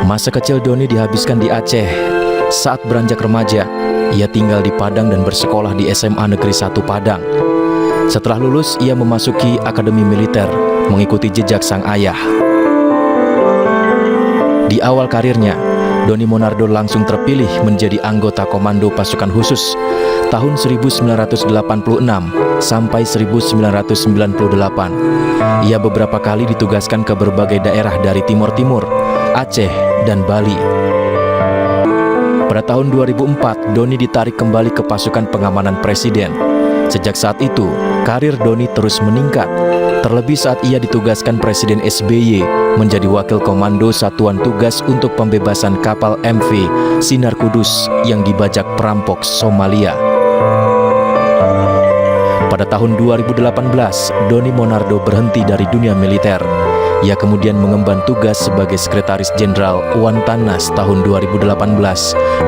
Masa kecil Doni dihabiskan di Aceh. Saat beranjak remaja, ia tinggal di Padang dan bersekolah di SMA Negeri 1 Padang. Setelah lulus, ia memasuki Akademi Militer, mengikuti jejak sang ayah. Di awal karirnya, Doni Monardo langsung terpilih menjadi anggota Komando Pasukan Khusus tahun 1986 sampai 1998. Ia beberapa kali ditugaskan ke berbagai daerah dari Timur Timur, Aceh, dan Bali. Pada tahun 2004, Doni ditarik kembali ke pasukan pengamanan Presiden. Sejak saat itu, karir Doni terus meningkat. Terlebih saat ia ditugaskan Presiden SBY menjadi Wakil Komando Satuan Tugas untuk Pembebasan Kapal MV Sinar Kudus yang dibajak perampok Somalia. Pada tahun 2018, Doni Monardo berhenti dari dunia militer. Ia kemudian mengemban tugas sebagai Sekretaris Jenderal Wantanas tahun 2018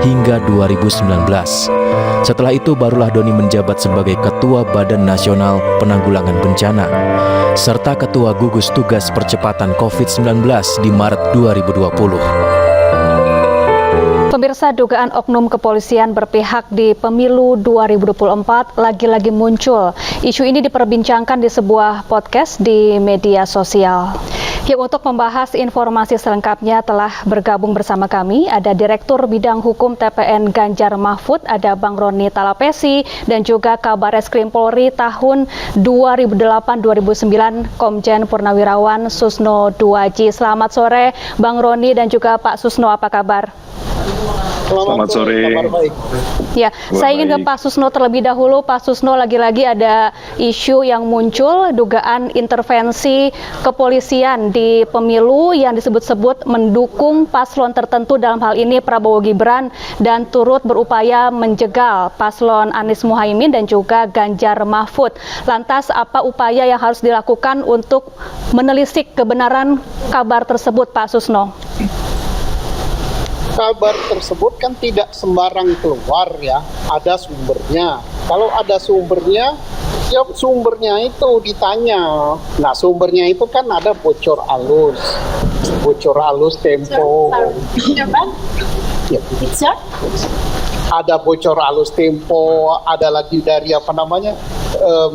hingga 2019. Setelah itu barulah Doni menjabat sebagai Ketua Badan Nasional Penanggulangan Bencana serta Ketua Gugus Tugas Percepatan COVID-19 di Maret 2020.
Pemirsa, dugaan oknum kepolisian berpihak di pemilu 2024 lagi-lagi muncul. Isu ini diperbincangkan di sebuah podcast di media sosial. Untuk membahas informasi selengkapnya telah bergabung bersama kami ada Direktur Bidang Hukum TPN Ganjar Mahfud, ada Bang Roni Talapesi, dan juga Kabareskrim Polri tahun 2008-2009 Komjen Purnawirawan Susno Duaji. Selamat sore Bang Roni dan juga Pak Susno, apa kabar?
Selamat sore.
Ya, saya ingin ke Pak Susno terlebih dahulu. Pak Susno, lagi-lagi ada isu yang muncul, dugaan intervensi kepolisian di pemilu yang disebut-sebut mendukung paslon tertentu, dalam hal ini Prabowo Gibran, dan turut berupaya menjegal paslon Anies Muhaimin dan juga Ganjar Mahfud. Lantas, apa upaya yang harus dilakukan untuk menelisik kebenaran kabar tersebut, Pak Susno?
Kabar tersebut kan tidak sembarang keluar ya, ada sumbernya. Kalau ada sumbernya, ya sumbernya itu ditanya. Nah, sumbernya itu kan ada bocor alus Tempo. Ya. Ada bocor alus Tempo, ada lagi dari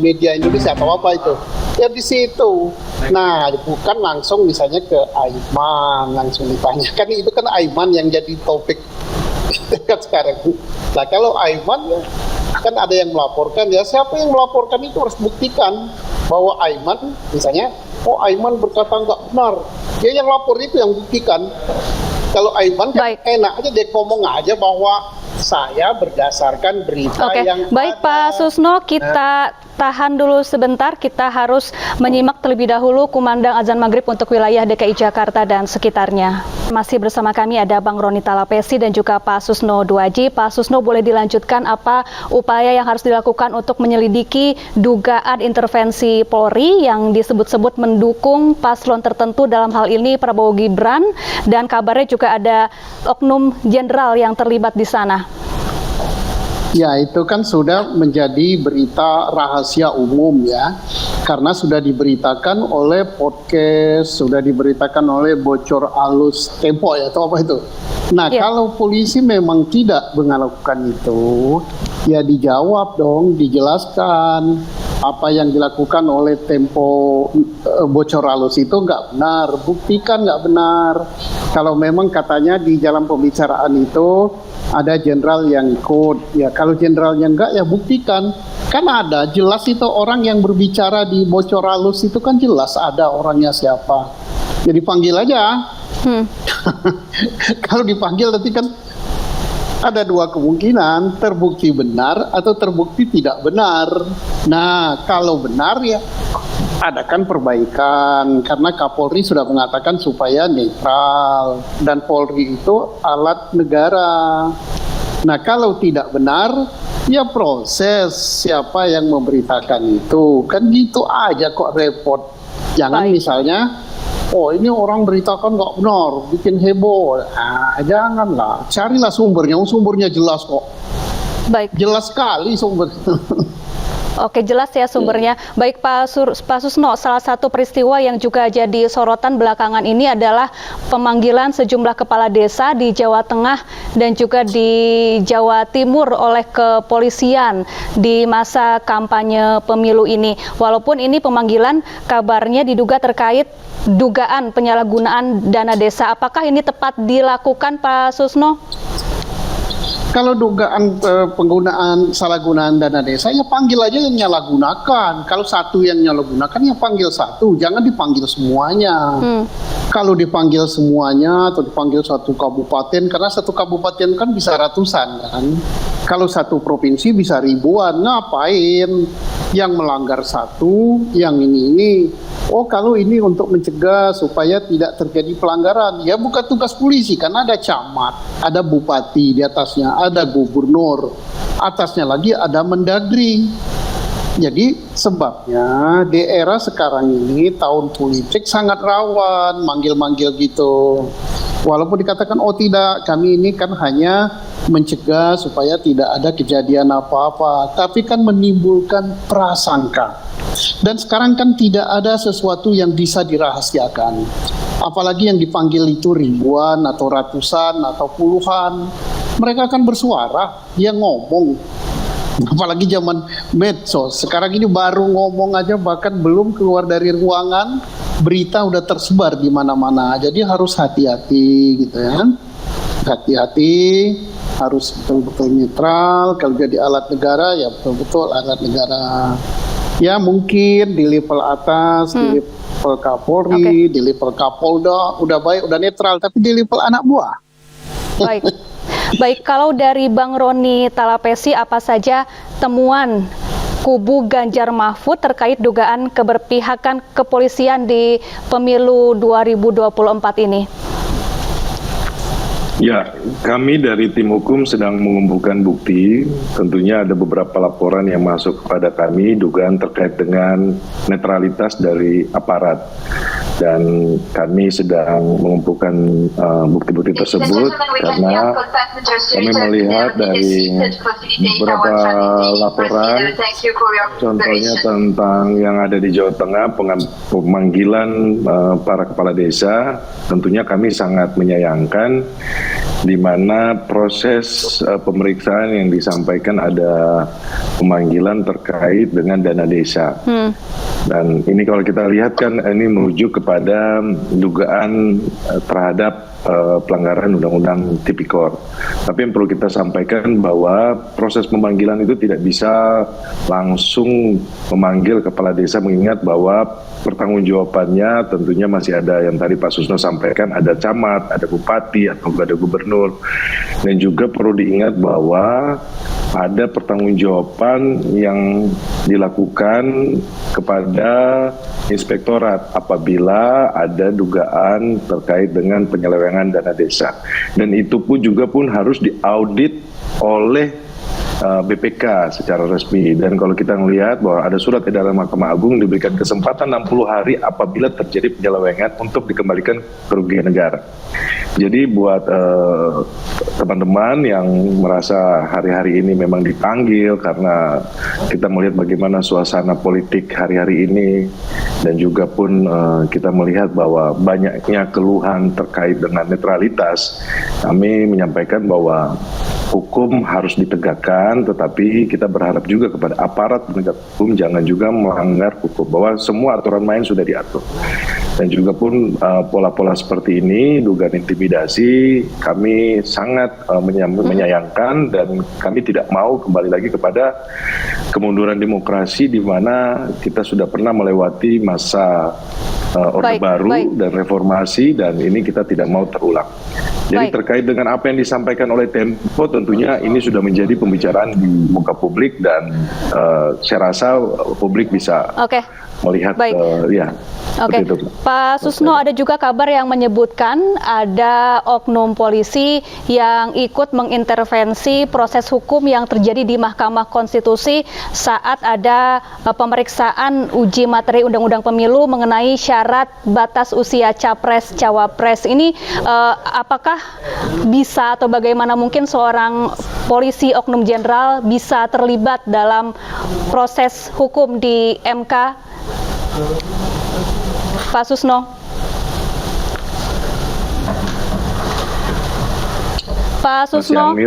media Indonesia atau apa itu. Ya di situ. Nah, bukan langsung misalnya ke Aiman langsung ditanyakan, itu kan Aiman yang jadi topik kan sekarang. Nah, kalau Aiman kan ada yang melaporkan, ya siapa yang melaporkan itu harus buktikan bahwa Aiman misalnya, Aiman berkata nggak benar. Dia yang lapor itu yang buktikan. Kalau Aiman kan enak aja dia ngomong aja bahwa saya berdasarkan berita yang
baik ada. Pak Susno, kita tahan dulu sebentar, kita harus menyimak terlebih dahulu kumandang azan maghrib untuk wilayah DKI Jakarta dan sekitarnya. Masih bersama kami ada Bang Roni Talapesi dan juga Pak Susno Duaji. Pak Susno, boleh dilanjutkan apa upaya yang harus dilakukan untuk menyelidiki dugaan intervensi Polri yang disebut-sebut mendukung paslon tertentu, dalam hal ini Prabowo Gibran, dan kabarnya juga ada oknum jenderal yang terlibat di sana.
Ya, itu kan sudah menjadi berita rahasia umum ya, karena sudah diberitakan oleh podcast, sudah diberitakan oleh bocor alus Tempo ya, atau apa itu. Nah, kalau polisi memang tidak melakukan itu, ya dijawab dong, dijelaskan apa yang dilakukan oleh Tempo bocor alus itu nggak benar, buktikan nggak benar. Kalau memang katanya di dalam pembicaraan itu ada jenderal yang ikut, ya kalau jenderalnya enggak ya buktikan. Kan ada jelas itu orang yang berbicara di bocor halus itu kan jelas ada orangnya siapa. Jadi panggil aja. Kalau dipanggil nanti kan ada dua kemungkinan, terbukti benar atau terbukti tidak benar. Nah, kalau benar ya adakan perbaikan, karena Kapolri sudah mengatakan supaya netral dan Polri itu alat negara. Nah, kalau tidak benar ya proses siapa yang memberitakan itu, kan gitu aja kok repot. Jangan misalnya oh ini orang beritakan nggak benar, bikin heboh. Janganlah, carilah sumbernya, sumbernya jelas kok.
Baik.
Jelas sekali sumbernya.
Oke, jelas ya sumbernya. Baik Pak Susno, salah satu peristiwa yang juga jadi sorotan belakangan ini adalah pemanggilan sejumlah kepala desa di Jawa Tengah dan juga di Jawa Timur oleh kepolisian di masa kampanye pemilu ini. Walaupun ini pemanggilan kabarnya diduga terkait dugaan penyalahgunaan dana desa. Apakah ini tepat dilakukan Pak Susno?
Kalau dugaan penggunaan salahgunaan dana desa, ya panggil aja yang nyalahgunakan. Kalau satu yang nyalahgunakan, ya panggil satu, jangan dipanggil semuanya. Kalau dipanggil semuanya atau dipanggil satu kabupaten, karena satu kabupaten kan bisa ratusan kan. Kalau satu provinsi bisa ribuan, ngapain? Yang melanggar satu, yang ini. Oh kalau ini untuk mencegah supaya tidak terjadi pelanggaran, ya bukan tugas polisi, karena ada camat, ada bupati di atasnya, ada gubernur, atasnya lagi ada mendagri. Jadi sebabnya di era sekarang ini tahun politik sangat rawan manggil-manggil gitu. Walaupun dikatakan oh tidak, kami ini kan hanya mencegah supaya tidak ada kejadian apa-apa, tapi kan menimbulkan prasangka. Dan sekarang kan tidak ada sesuatu yang bisa dirahasiakan. Apalagi yang dipanggil itu ribuan atau ratusan atau puluhan. Mereka akan bersuara, dia ngomong. Apalagi zaman medsos. Sekarang ini baru ngomong aja, bahkan belum keluar dari ruangan, berita udah tersebar di mana-mana. Jadi harus hati-hati gitu ya. Hati-hati, harus betul-betul netral. Kalau jadi alat negara ya betul-betul alat negara. Ya mungkin di level atas, di level Kapolri, di level Kapolda udah baik, udah netral, tapi di level anak buah.
Baik. Baik, kalau dari Bang Roni Talapesi, apa saja temuan kubu Ganjar Mahfud terkait dugaan keberpihakan kepolisian di pemilu 2024 ini?
Ya, kami dari tim hukum sedang mengumpulkan bukti. Tentunya ada beberapa laporan yang masuk kepada kami, dugaan terkait dengan netralitas dari aparat. Dan kami sedang mengumpulkan bukti-bukti tersebut karena kami melihat dari beberapa laporan, contohnya tentang yang ada di Jawa Tengah, pemanggilan para kepala desa, tentunya kami sangat menyayangkan di mana proses pemeriksaan yang disampaikan ada pemanggilan terkait dengan dana desa. Dan ini kalau kita lihat kan ini merujuk kepada dugaan terhadap pelanggaran Undang-Undang Tipikor. Tapi yang perlu kita sampaikan bahwa proses pemanggilan itu tidak bisa langsung memanggil kepala desa, mengingat bahwa pertanggungjawabannya tentunya masih ada yang tadi Pak Susno sampaikan, ada camat, ada bupati, atau ada gubernur. Dan juga perlu diingat bahwa ada pertanggungjawaban yang dilakukan kepada inspektorat apabila ada dugaan terkait dengan penyelewengan dana desa. Dan itu pun juga harus diaudit oleh BPK secara resmi. Dan kalau kita melihat bahwa ada surat edaran Mahkamah Agung diberikan kesempatan 60 hari apabila terjadi penyelewengan untuk dikembalikan kerugian negara. Jadi buat teman-teman yang merasa hari-hari ini memang dipanggil karena kita melihat bagaimana suasana politik hari-hari ini, dan juga pun kita melihat bahwa banyaknya keluhan terkait dengan netralitas, kami menyampaikan bahwa hukum harus ditegakkan, tetapi kita berharap juga kepada aparat penegak hukum jangan juga melanggar hukum, bahwa semua aturan main sudah diatur. Dan juga pun pola-pola seperti ini, dugaan intimidasi, kami sangat menyayangkan, dan kami tidak mau kembali lagi kepada kemunduran demokrasi di mana kita sudah pernah melewati masa Orde Baru dan reformasi, dan ini kita tidak mau terulang. Jadi terkait dengan apa yang disampaikan oleh Tempo, tentunya ini sudah menjadi pembicaraan di muka publik, dan saya rasa publik bisa melihat ya.
Oke, Pak Susno, ada juga kabar yang menyebutkan ada oknum polisi yang ikut mengintervensi proses hukum yang terjadi di Mahkamah Konstitusi saat ada pemeriksaan uji materi Undang-Undang Pemilu mengenai syarat batas usia Capres-Cawapres. Ini apakah bisa atau bagaimana mungkin seorang polisi oknum jenderal bisa terlibat dalam proses hukum di MK? Pak Susno. Pak Susno,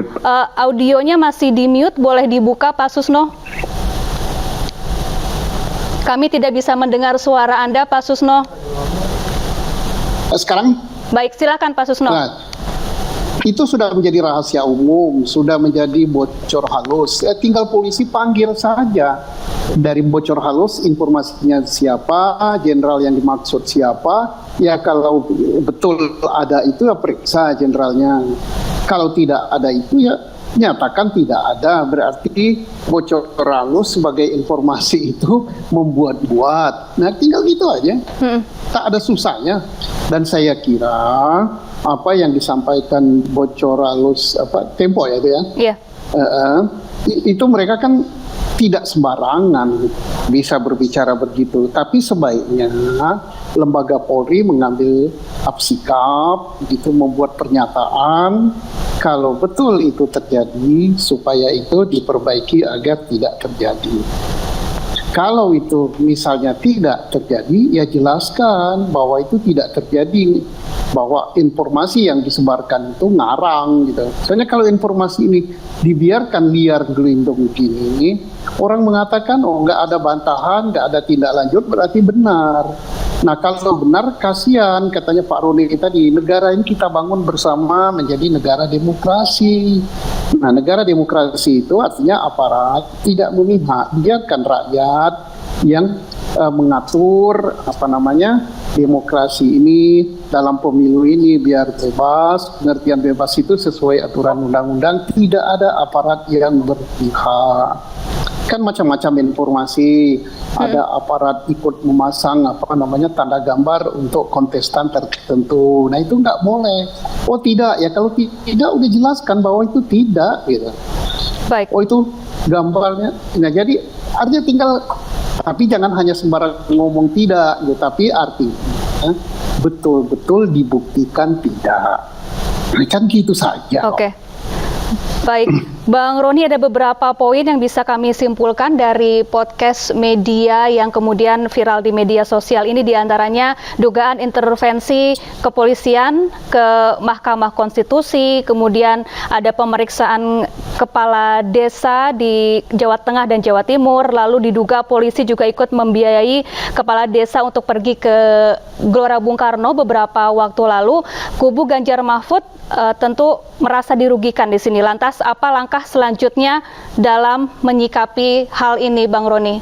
audionya masih di mute, boleh dibuka Pak Susno? Kami tidak bisa mendengar suara Anda, Pak Susno.
Sekarang?
Baik, silakan Pak Susno.
Nah, itu sudah menjadi rahasia umum, sudah menjadi bocor halus. Tinggal polisi panggil saja. Dari bocor halus, informasinya siapa, jenderal yang dimaksud siapa. Ya kalau betul ada itu, ya periksa jenderalnya. Kalau tidak ada itu, ya nyatakan tidak ada. Berarti bocor halus sebagai informasi itu membuat-buat. Nah, tinggal gitu aja. Tak ada susahnya. Dan saya kira apa yang disampaikan bocor halus Tempo ya itu ya.
Iya.
Itu mereka kan tidak sembarangan bisa berbicara begitu, tapi sebaiknya lembaga Polri mengambil sikap gitu, membuat pernyataan kalau betul itu terjadi supaya itu diperbaiki agar tidak terjadi. Kalau itu misalnya tidak terjadi, ya jelaskan bahwa itu tidak terjadi, bahwa informasi yang disebarkan itu ngarang gitu. Soalnya kalau informasi ini dibiarkan liar gelindung gini, orang mengatakan oh nggak ada bantahan, nggak ada tindak lanjut, berarti benar. Nah kalau benar kasihan, katanya Pak Roni tadi, negara ini kita bangun bersama menjadi negara demokrasi. Nah negara demokrasi itu artinya aparat tidak memihak, biarkan rakyat yang mengatur demokrasi ini dalam pemilu ini biar bebas. Pengertian bebas itu sesuai aturan undang-undang, tidak ada aparat yang berpihak. Kan macam-macam informasi, ada aparat ikut memasang tanda gambar untuk kontestan tertentu. Nah itu nggak boleh. Oh tidak ya, kalau tidak udah jelaskan bahwa itu tidak gitu.
Baik.
Oh itu gambarnya. Nah jadi artinya tinggal, tapi jangan hanya sembarang ngomong tidak gitu, tapi artinya betul-betul dibuktikan tidak. Kan gitu saja.
Oke. Baik, Bang Roni, ada beberapa poin yang bisa kami simpulkan dari podcast media yang kemudian viral di media sosial ini, diantaranya dugaan intervensi kepolisian ke Mahkamah Konstitusi, kemudian ada pemeriksaan kepala desa di Jawa Tengah dan Jawa Timur, lalu diduga polisi juga ikut membiayai kepala desa untuk pergi ke Gelora Bung Karno beberapa waktu lalu. Kubu Ganjar Mahfud tentu merasa dirugikan di sini. Lantas apa langkah selanjutnya dalam menyikapi hal ini, Bang Roni?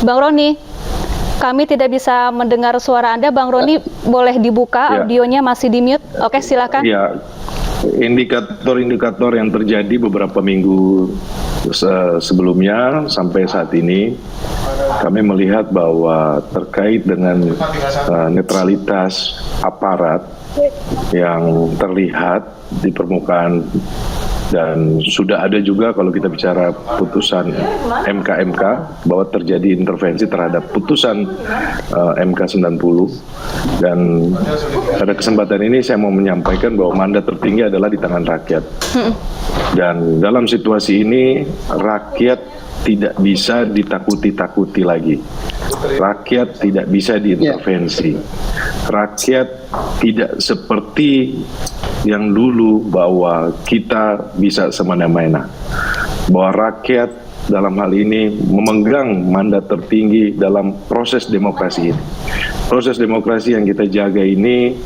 Bang Roni, kami tidak bisa mendengar suara Anda. Bang Roni, boleh dibuka audionya, masih di mute. Oke, silakan.
Ya, indikator-indikator yang terjadi beberapa minggu sebelumnya sampai saat ini, kami melihat bahwa terkait dengan netralitas aparat yang terlihat di permukaan, dan sudah ada juga kalau kita bicara putusan MK bahwa terjadi intervensi terhadap putusan MK 90, dan pada kesempatan ini saya mau menyampaikan bahwa mandat tertinggi adalah di tangan rakyat, dan dalam situasi ini rakyat tidak bisa ditakuti-takuti lagi. Rakyat tidak bisa diintervensi. Rakyat tidak seperti yang dulu bahwa kita bisa semena-mena. Bahwa rakyat dalam hal ini memegang mandat tertinggi dalam proses demokrasi ini. Proses demokrasi yang kita jaga ini,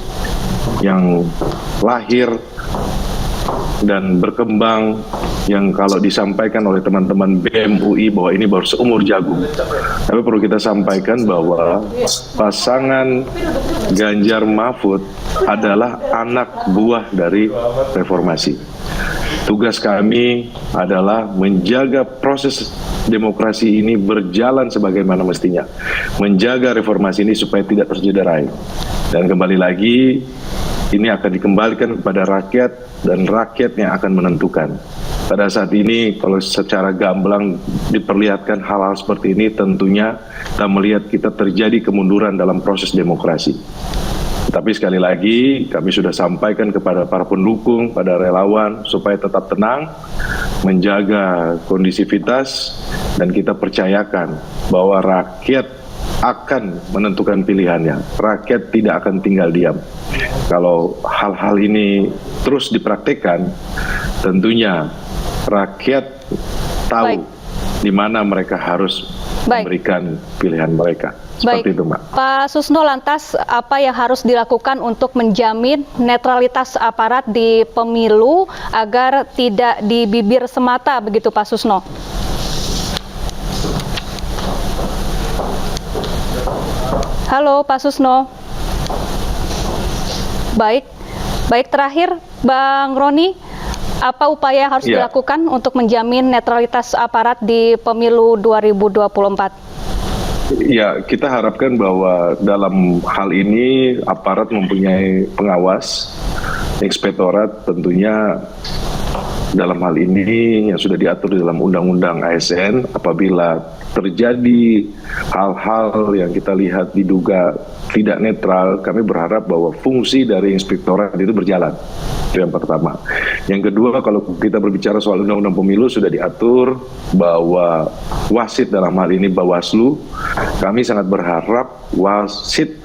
yang lahir dan berkembang, yang kalau disampaikan oleh teman-teman BEM UI bahwa ini baru seumur jagung. Tapi perlu kita sampaikan bahwa pasangan Ganjar Mahfud adalah anak buah dari reformasi. Tugas kami adalah menjaga proses demokrasi ini berjalan sebagaimana mestinya, menjaga reformasi ini supaya tidak tercederai. Dan kembali lagi, ini akan dikembalikan kepada rakyat dan rakyat yang akan menentukan. Pada saat ini kalau secara gamblang diperlihatkan hal-hal seperti ini, tentunya kita melihat kita terjadi kemunduran dalam proses demokrasi. Tapi sekali lagi kami sudah sampaikan kepada para pendukung, pada relawan supaya tetap tenang, menjaga kondisivitas, dan kita percayakan bahwa rakyat akan menentukan pilihannya. Rakyat tidak akan tinggal diam. Kalau hal-hal ini terus dipraktikkan, tentunya rakyat tahu di mana mereka harus memberikan pilihan mereka. Seperti itu, Mbak.
Pak Susno, lantas apa yang harus dilakukan untuk menjamin netralitas aparat di pemilu agar tidak di bibir semata begitu, Pak Susno? Halo Pak Susno. Baik terakhir Bang Roni, apa upaya yang harus dilakukan untuk menjamin netralitas aparat di pemilu 2024?
Ya, kita harapkan bahwa dalam hal ini aparat mempunyai pengawas, inspektorat tentunya dalam hal ini yang sudah diatur di dalam Undang-Undang ASN. Apabila terjadi hal-hal yang kita lihat diduga tidak netral, kami berharap bahwa fungsi dari inspektorat itu berjalan. Itu yang pertama. Yang kedua, kalau kita berbicara soal Undang-Undang Pemilu sudah diatur bahwa wasit dalam hal ini Bawaslu, kami sangat berharap wasit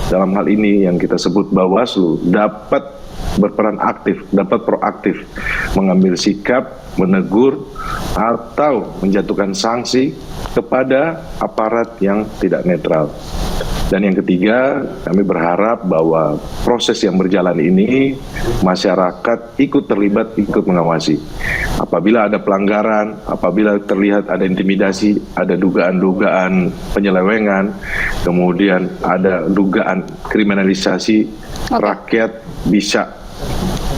dalam hal ini yang kita sebut Bawaslu dapat berperan aktif, dapat proaktif, mengambil sikap, menegur, atau menjatuhkan sanksi kepada aparat yang tidak netral. Dan yang ketiga, kami berharap bahwa proses yang berjalan ini, masyarakat ikut terlibat, ikut mengawasi. Apabila ada pelanggaran, apabila terlihat ada intimidasi, ada dugaan-dugaan penyelewengan, kemudian ada dugaan kriminalisasi, rakyat bisa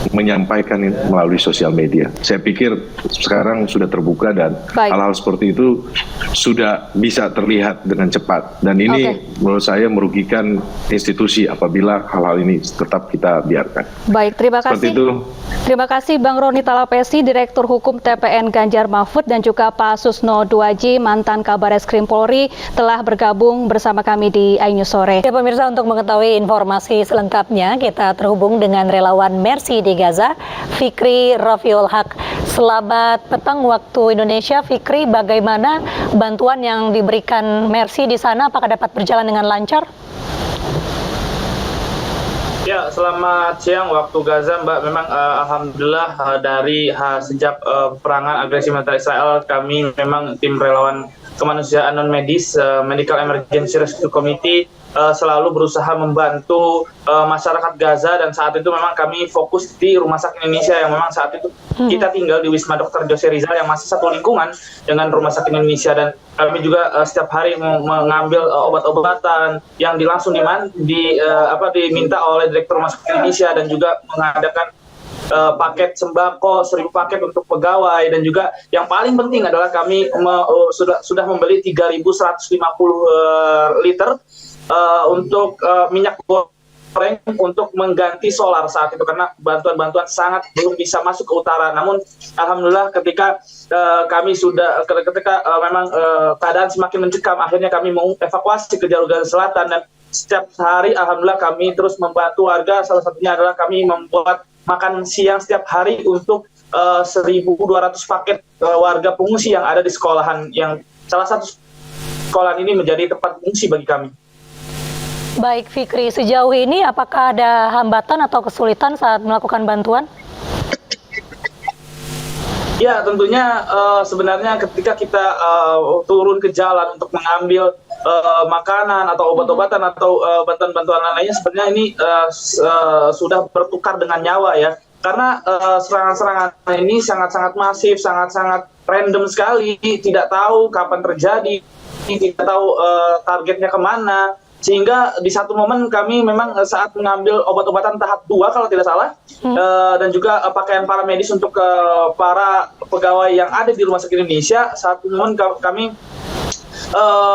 menyampaikan melalui sosial media. Saya pikir sekarang sudah terbuka dan hal-hal seperti itu sudah bisa terlihat dengan cepat. Dan ini menurut saya merugikan institusi apabila hal-hal ini tetap kita biarkan.
Baik, terima kasih.
Seperti itu.
Terima kasih Bang Roni Talapesi, Direktur Hukum TPN Ganjar Mahfud, dan juga Pak Susno Duaji, mantan Kabareskrim Polri, telah bergabung bersama kami di iNews Sore.
Ya pemirsa, untuk mengetahui informasi selengkapnya, kita terhubung dengan relawan Mercy di Gaza, Fikri Rafiul Haq. Selamat petang waktu Indonesia, Fikri. Bagaimana bantuan yang diberikan Mercy di sana? Apakah dapat berjalan dengan lancar?
Ya, selamat siang waktu Gaza, Mbak. Memang alhamdulillah dari sejak peperangan agresi militer Israel, kami memang tim relawan kemanusiaan non medis Medical Emergency Rescue Committee selalu berusaha membantu masyarakat Gaza, dan saat itu memang kami fokus di Rumah Sakit Indonesia yang memang saat itu kita tinggal di Wisma Dr. Jose Rizal yang masih satu lingkungan dengan Rumah Sakit Indonesia, dan kami juga setiap hari mengambil obat-obatan yang langsung diminta oleh Direktur Rumah Sakit Indonesia, dan juga mengadakan paket sembako 1.000 paket untuk pegawai, dan juga yang paling penting adalah kami sudah membeli 3.150 liter untuk minyak goreng untuk mengganti solar saat itu, karena bantuan-bantuan sangat belum bisa masuk ke utara. Namun alhamdulillah ketika memang keadaan semakin mencekam, akhirnya kami mengevakuasi ke jalur Gaza Selatan, dan setiap hari alhamdulillah kami terus membantu warga. Salah satunya adalah kami membuat makan siang setiap hari untuk 1.200 paket warga pengungsi yang ada di sekolahan, yang salah satu sekolahan ini menjadi tempat pengungsi bagi kami.
Baik Fikri, sejauh ini apakah ada hambatan atau kesulitan saat melakukan bantuan?
Ya, tentunya sebenarnya ketika kita turun ke jalan untuk mengambil makanan atau obat-obatan atau bantuan-bantuan lainnya, sebenarnya ini sudah bertukar dengan nyawa ya, karena serangan-serangan ini sangat-sangat masif, sangat-sangat random sekali, tidak tahu kapan terjadi, tidak tahu targetnya kemana, sehingga di satu momen kami memang saat mengambil obat-obatan tahap 2 kalau tidak salah, dan juga pakaian para medis untuk para pegawai yang ada di Rumah Sakit Indonesia. Satu momen kami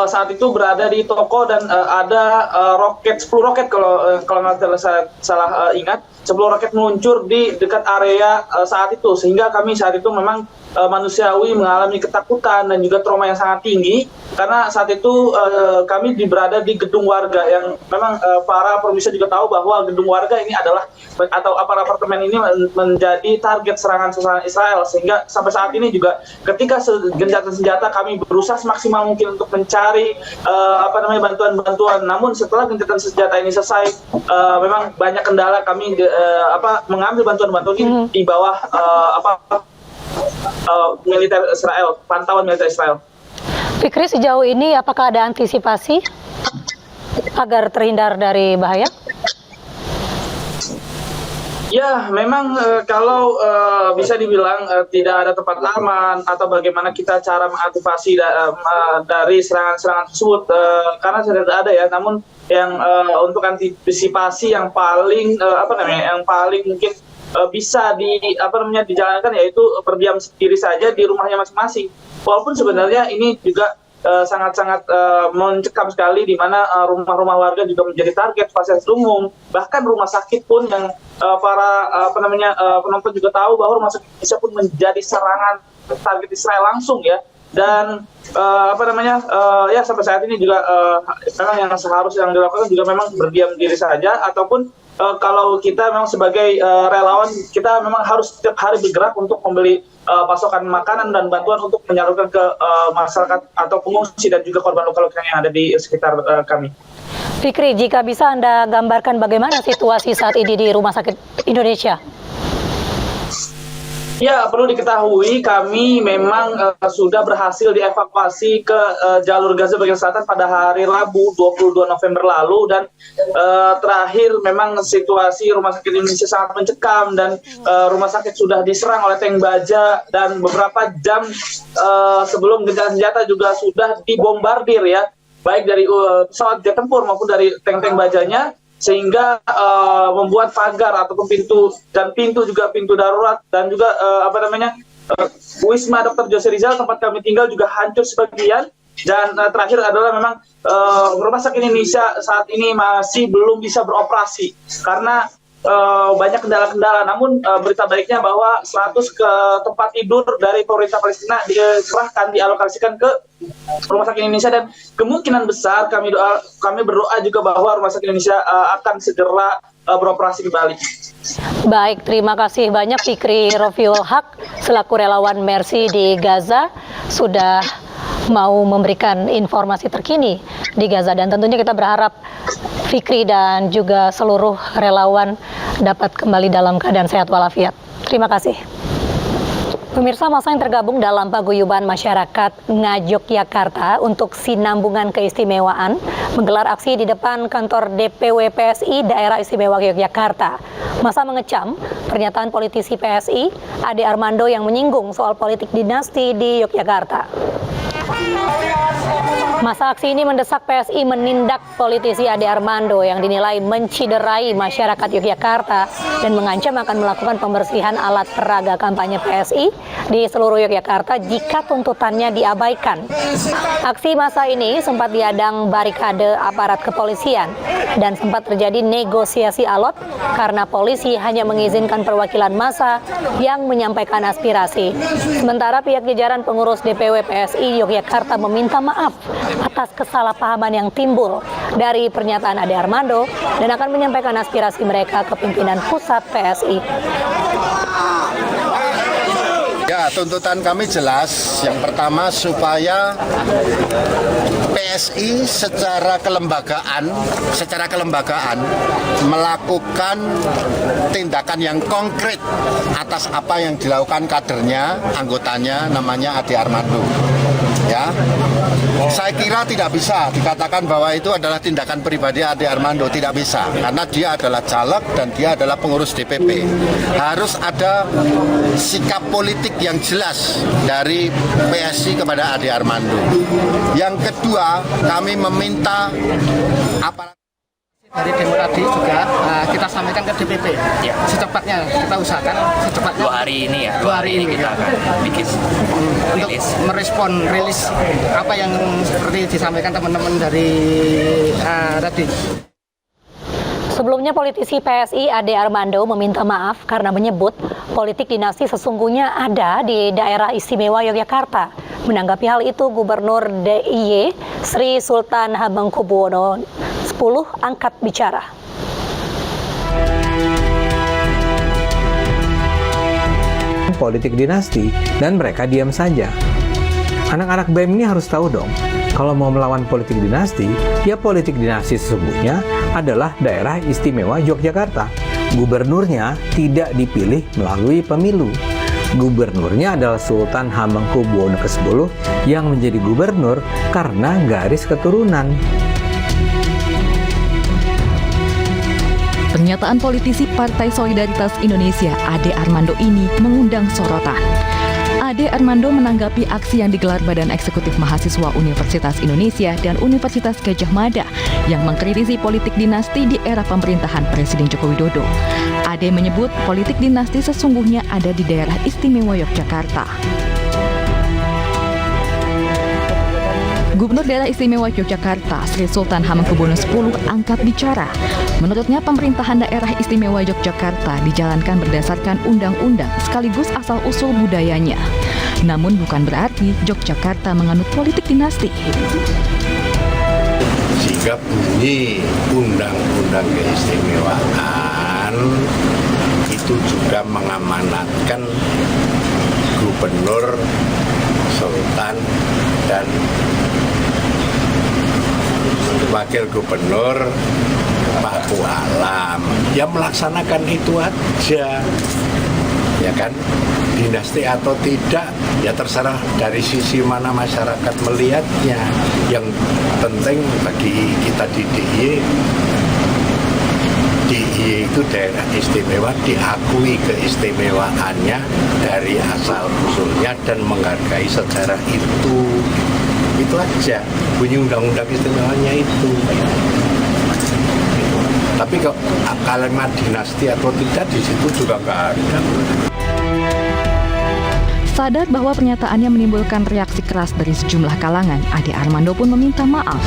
saat itu berada di toko dan ada 10 roket kalau nggak salah ingat, 10 roket meluncur di dekat area saat itu, sehingga kami saat itu memang manusiawi mengalami ketakutan dan juga trauma yang sangat tinggi, karena saat itu kami berada di gedung warga yang memang para pemirsa juga tahu bahwa gedung warga ini adalah atau apartemen ini menjadi target serangan Israel, sehingga sampai saat ini juga ketika gencatan senjata kami berusaha semaksimal mungkin untuk mencari bantuan-bantuan, namun setelah gencatan senjata ini selesai memang banyak kendala kami mengambil bantuan-bantuan ini di bawah militer Israel, pantauan militer Israel.
Fikri, sejauh ini apakah ada antisipasi agar terhindar dari bahaya?
Ya, memang kalau bisa dibilang tidak ada tempat aman atau bagaimana kita cara mengantisipasi dari serangan-serangan tersebut, karena tidak ada ya. Namun yang untuk antisipasi yang paling yang paling mungkin bisa dijalankan yaitu berdiam diri saja di rumahnya masing-masing. Walaupun sebenarnya ini juga sangat-sangat mencekam sekali, di mana rumah-rumah warga juga menjadi target fasilitas umum, bahkan rumah sakit pun yang para penonton juga tahu bahwa rumah sakit Indonesia pun menjadi serangan target Israel langsung ya. Dan ya sampai saat ini juga memang yang seharusnya yang dilakukan juga memang berdiam diri saja, ataupun kalau kita memang sebagai relawan, kita memang harus setiap hari bergerak untuk membeli pasokan makanan dan bantuan untuk menyalurkan ke masyarakat atau pengungsi dan juga korban luka-luka yang ada di sekitar kami.
Fikri, jika bisa Anda gambarkan bagaimana situasi saat ini di Rumah Sakit Indonesia?
Ya, perlu diketahui kami memang sudah berhasil dievakuasi ke jalur Gaza bagian selatan pada hari Rabu 22 November lalu, dan terakhir memang situasi Rumah Sakit Indonesia sangat mencekam dan rumah sakit sudah diserang oleh tank baja, dan beberapa jam sebelum gencatan senjata juga sudah dibombardir ya, baik dari pesawat jet tempur maupun dari tank-tank bajanya, sehingga membuat pagar ataupun pintu juga pintu darurat dan juga Wisma Dr. Jose Rizal tempat kami tinggal juga hancur sebagian. Dan terakhir adalah memang Rumah Sakit Indonesia saat ini masih belum bisa beroperasi karena banyak kendala-kendala. Namun berita baiknya bahwa 100 ke tempat tidur dari pemerintah Palestina dialokasikan ke Rumah Sakit Indonesia, dan kemungkinan besar kami berdoa juga bahwa Rumah Sakit Indonesia akan segera beroperasi kembali.
Baik, terima kasih banyak Fikri Rafiul Haq selaku relawan Mercy di Gaza sudah mau memberikan informasi terkini di Gaza, dan tentunya kita berharap Fikri dan juga seluruh relawan dapat kembali dalam keadaan sehat walafiat. Terima kasih. Pemirsa, masa yang tergabung dalam paguyuban masyarakat Ngayogyakarta untuk Sinambungan Keistimewaan menggelar aksi di depan kantor DPW PSI Daerah Istimewa Yogyakarta. Masa mengecam pernyataan politisi PSI Ade Armando yang menyinggung soal politik dinasti di Yogyakarta. Masa aksi ini mendesak PSI menindak politisi Ade Armando yang dinilai menciderai masyarakat Yogyakarta dan mengancam akan melakukan pembersihan alat peraga kampanye PSI di seluruh Yogyakarta jika tuntutannya diabaikan. Aksi massa ini sempat dihadang barikade aparat kepolisian dan sempat terjadi negosiasi alot karena polisi hanya mengizinkan perwakilan massa yang menyampaikan aspirasi. Sementara pihak jajaran pengurus DPW PSI Yogyakarta meminta maaf atas kesalahpahaman yang timbul dari pernyataan Ade Armando dan akan menyampaikan aspirasi mereka ke pimpinan pusat PSI.
Ya, tuntutan kami jelas. Yang pertama, supaya PSI secara kelembagaan melakukan tindakan yang konkret atas apa yang dilakukan kadernya, anggotanya namanya Ade Armando. Ya. Saya kira tidak bisa dikatakan bahwa itu adalah tindakan pribadi Ade Armando, tidak bisa. Karena dia adalah caleg dan dia adalah pengurus DPP. Harus ada sikap politik yang jelas dari PSI kepada Ade Armando. Yang kedua, kami meminta aparat
dari demo tadi juga kita sampaikan ke DPP.
Ya.
Secepatnya kita usahakan secepatnya.
2 hari ini ya.
2 hari ini
kita akan bikin rilis.
Untuk merespon rilis apa yang seperti disampaikan teman-teman dari tadi.
Sebelumnya politisi PSI Ade Armando meminta maaf karena menyebut politik dinasti sesungguhnya ada di daerah istimewa Yogyakarta. Menanggapi hal itu, Gubernur DIY Sri Sultan Hamengkubuwono X angkat bicara.
Politik dinasti dan mereka diam saja. Anak-anak BEM ini harus tahu dong, kalau mau melawan politik dinasti, ya politik dinasti sesungguhnya adalah daerah istimewa Yogyakarta. Gubernurnya tidak dipilih melalui pemilu. Gubernurnya adalah Sultan Hamengkubuwono X yang menjadi gubernur karena garis keturunan.
Pernyataan politisi Partai Solidaritas Indonesia Ade Armando ini mengundang sorotan. Ade Armando menanggapi aksi yang digelar Badan Eksekutif Mahasiswa Universitas Indonesia dan Universitas Gadjah Mada yang mengkritisi politik dinasti di era pemerintahan Presiden Joko Widodo. Ade menyebut politik dinasti sesungguhnya ada di daerah istimewa Yogyakarta. Gubernur Daerah Istimewa Yogyakarta, Sri Sultan Hamengkubuwono X angkat bicara. Menurutnya pemerintahan Daerah Istimewa Yogyakarta dijalankan berdasarkan undang-undang sekaligus asal-usul budayanya. Namun bukan berarti Yogyakarta menganut politik dinasti.
Jika bunyi undang-undang keistimewaan itu juga mengamanatkan gubernur, sultan, dan wakil gubernur Paku Alam. Ya melaksanakan itu aja, ya kan? Dinasti atau tidak, ya terserah dari sisi mana masyarakat melihatnya. Yang penting bagi kita di DIY itu daerah istimewa, diakui keistimewaannya dari asal usulnya dan menghargai sejarah itu. Itu aja bunyi undang-undang istimewanya itu. Tapi kok kalimat dinasti atau tidak di situ juga nggak ada.
Sadar bahwa pernyataannya menimbulkan reaksi keras dari sejumlah kalangan, Ade Armando pun meminta maaf.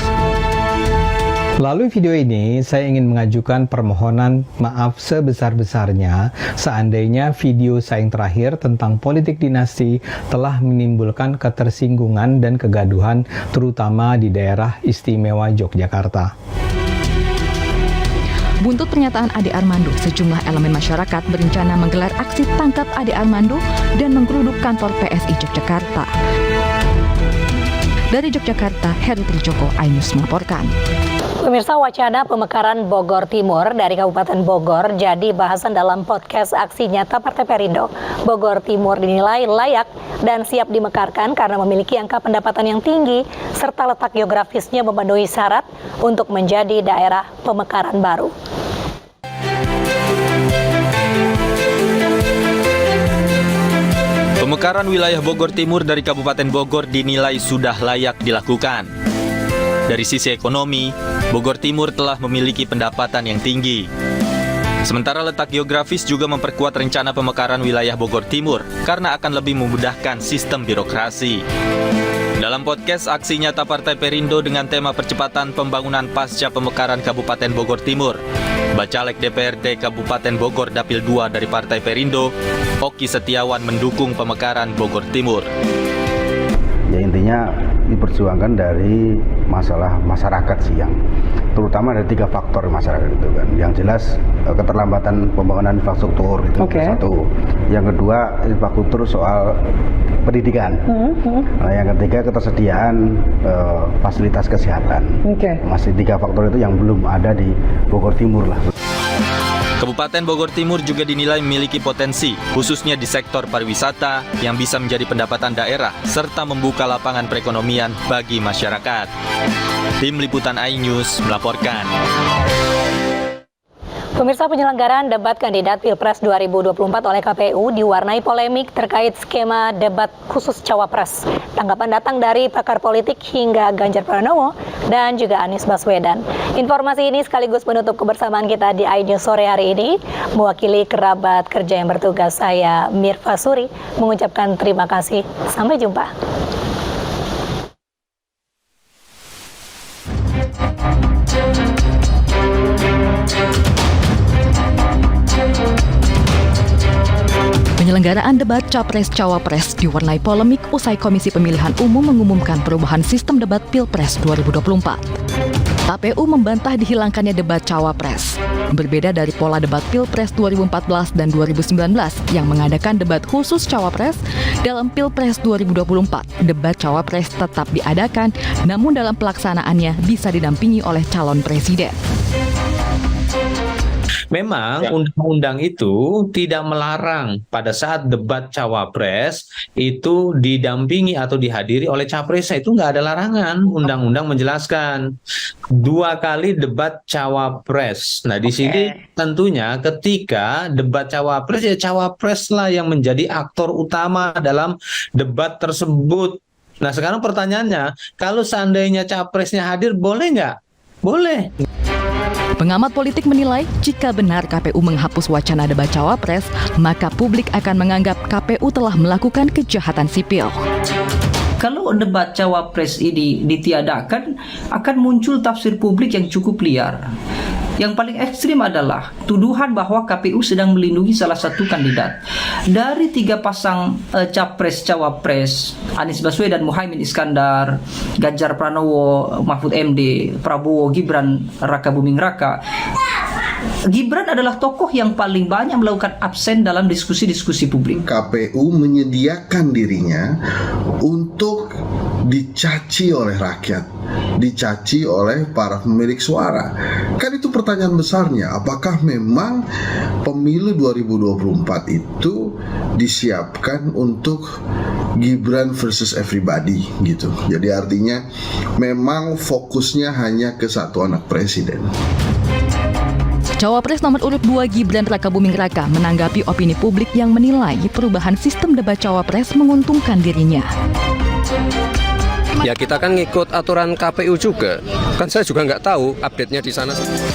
Melalui video ini, saya ingin mengajukan permohonan maaf sebesar-besarnya seandainya video saya yang terakhir tentang politik dinasti telah menimbulkan ketersinggungan dan kegaduhan terutama di daerah istimewa Yogyakarta.
Buntut pernyataan Ade Armando, sejumlah elemen masyarakat berencana menggelar aksi tangkap Ade Armando dan menggeruduk kantor PSI Yogyakarta. Dari Yogyakarta, Heru Trijoko, iNews melaporkan.
Pemirsa, wacana pemekaran Bogor Timur dari Kabupaten Bogor jadi bahasan dalam podcast Aksi Nyata Partai Perindo. Bogor Timur dinilai layak dan siap dimekarkan karena memiliki angka pendapatan yang tinggi serta letak geografisnya memenuhi syarat untuk menjadi daerah pemekaran baru.
Pemekaran wilayah Bogor Timur dari Kabupaten Bogor dinilai sudah layak dilakukan. Dari sisi ekonomi, Bogor Timur telah memiliki pendapatan yang tinggi. Sementara letak geografis juga memperkuat rencana pemekaran wilayah Bogor Timur karena akan lebih memudahkan sistem birokrasi. Dalam podcast Aksi Nyata Partai Perindo dengan tema percepatan pembangunan pasca pemekaran Kabupaten Bogor Timur, Bacalek DPRD Kabupaten Bogor Dapil 2 dari Partai Perindo, Oki Setiawan mendukung pemekaran Bogor Timur.
Ya intinya diperjuangkan dari masalah masyarakat sih, yang terutama ada 3 faktor masyarakat itu kan. Yang jelas keterlambatan pembangunan infrastruktur itu satu. Yang kedua infrastruktur soal pendidikan. Nah, yang ketiga ketersediaan fasilitas kesehatan. Masih 3 faktor itu yang belum ada di Bogor Timur lah.
Kabupaten Bogor Timur juga dinilai memiliki potensi, khususnya di sektor pariwisata yang bisa menjadi pendapatan daerah serta membuka lapangan perekonomian bagi masyarakat. Tim Liputan iNews melaporkan.
Pemirsa, penyelenggaraan debat kandidat Pilpres 2024 oleh KPU diwarnai polemik terkait skema debat khusus Cawapres. Tanggapan datang dari pakar politik hingga Ganjar Pranowo dan juga Anies Baswedan. Informasi ini sekaligus menutup kebersamaan kita di iNews sore hari ini. Mewakili kerabat kerja yang bertugas, saya Mirfa Suri mengucapkan terima kasih. Sampai jumpa.
Penyelenggaraan debat Capres-Cawapres diwarnai polemik usai Komisi Pemilihan Umum mengumumkan perubahan sistem debat Pilpres 2024. KPU membantah dihilangkannya debat Cawapres. Berbeda dari pola debat Pilpres 2014 dan 2019 yang mengadakan debat khusus Cawapres, dalam Pilpres 2024, debat Cawapres tetap diadakan, namun dalam pelaksanaannya bisa didampingi oleh calon presiden.
Memang undang-undang itu tidak melarang pada saat debat Cawapres itu didampingi atau dihadiri oleh Capresnya, itu nggak ada larangan. Undang-undang menjelaskan 2 kali debat Cawapres. Nah di sini tentunya ketika debat Cawapres, ya Cawapres lah yang menjadi aktor utama dalam debat tersebut. Nah sekarang pertanyaannya, kalau seandainya Capresnya hadir, boleh nggak? Boleh.
Pengamat politik menilai jika benar KPU menghapus wacana debat Cawapres, maka publik akan menganggap KPU telah melakukan kejahatan sipil.
Kalau debat Cawapres ini ditiadakan, akan muncul tafsir publik yang cukup liar. Yang paling ekstrim adalah tuduhan bahwa KPU sedang melindungi salah satu kandidat. Dari 3 pasang Capres-Cawapres, Anies Baswedan, Muhaimin Iskandar, Ganjar Pranowo, Mahfud MD, Prabowo, Gibran, Raka Buming Raka, Gibran adalah tokoh yang paling banyak melakukan absen dalam diskusi-diskusi publik.
KPU menyediakan dirinya untuk dicaci oleh rakyat, dicaci oleh para pemilik suara. Kan itu pertanyaan besarnya, apakah memang pemilu 2024 itu disiapkan untuk Gibran versus everybody gitu. Jadi artinya memang fokusnya hanya ke satu anak presiden.
Cawapres nomor urut 2 Gibran Raka Buming Raka menanggapi opini publik yang menilai perubahan sistem debat Cawapres menguntungkan dirinya.
Ya kita kan ngikut aturan KPU juga. Kan saya juga nggak tahu update-nya di sana.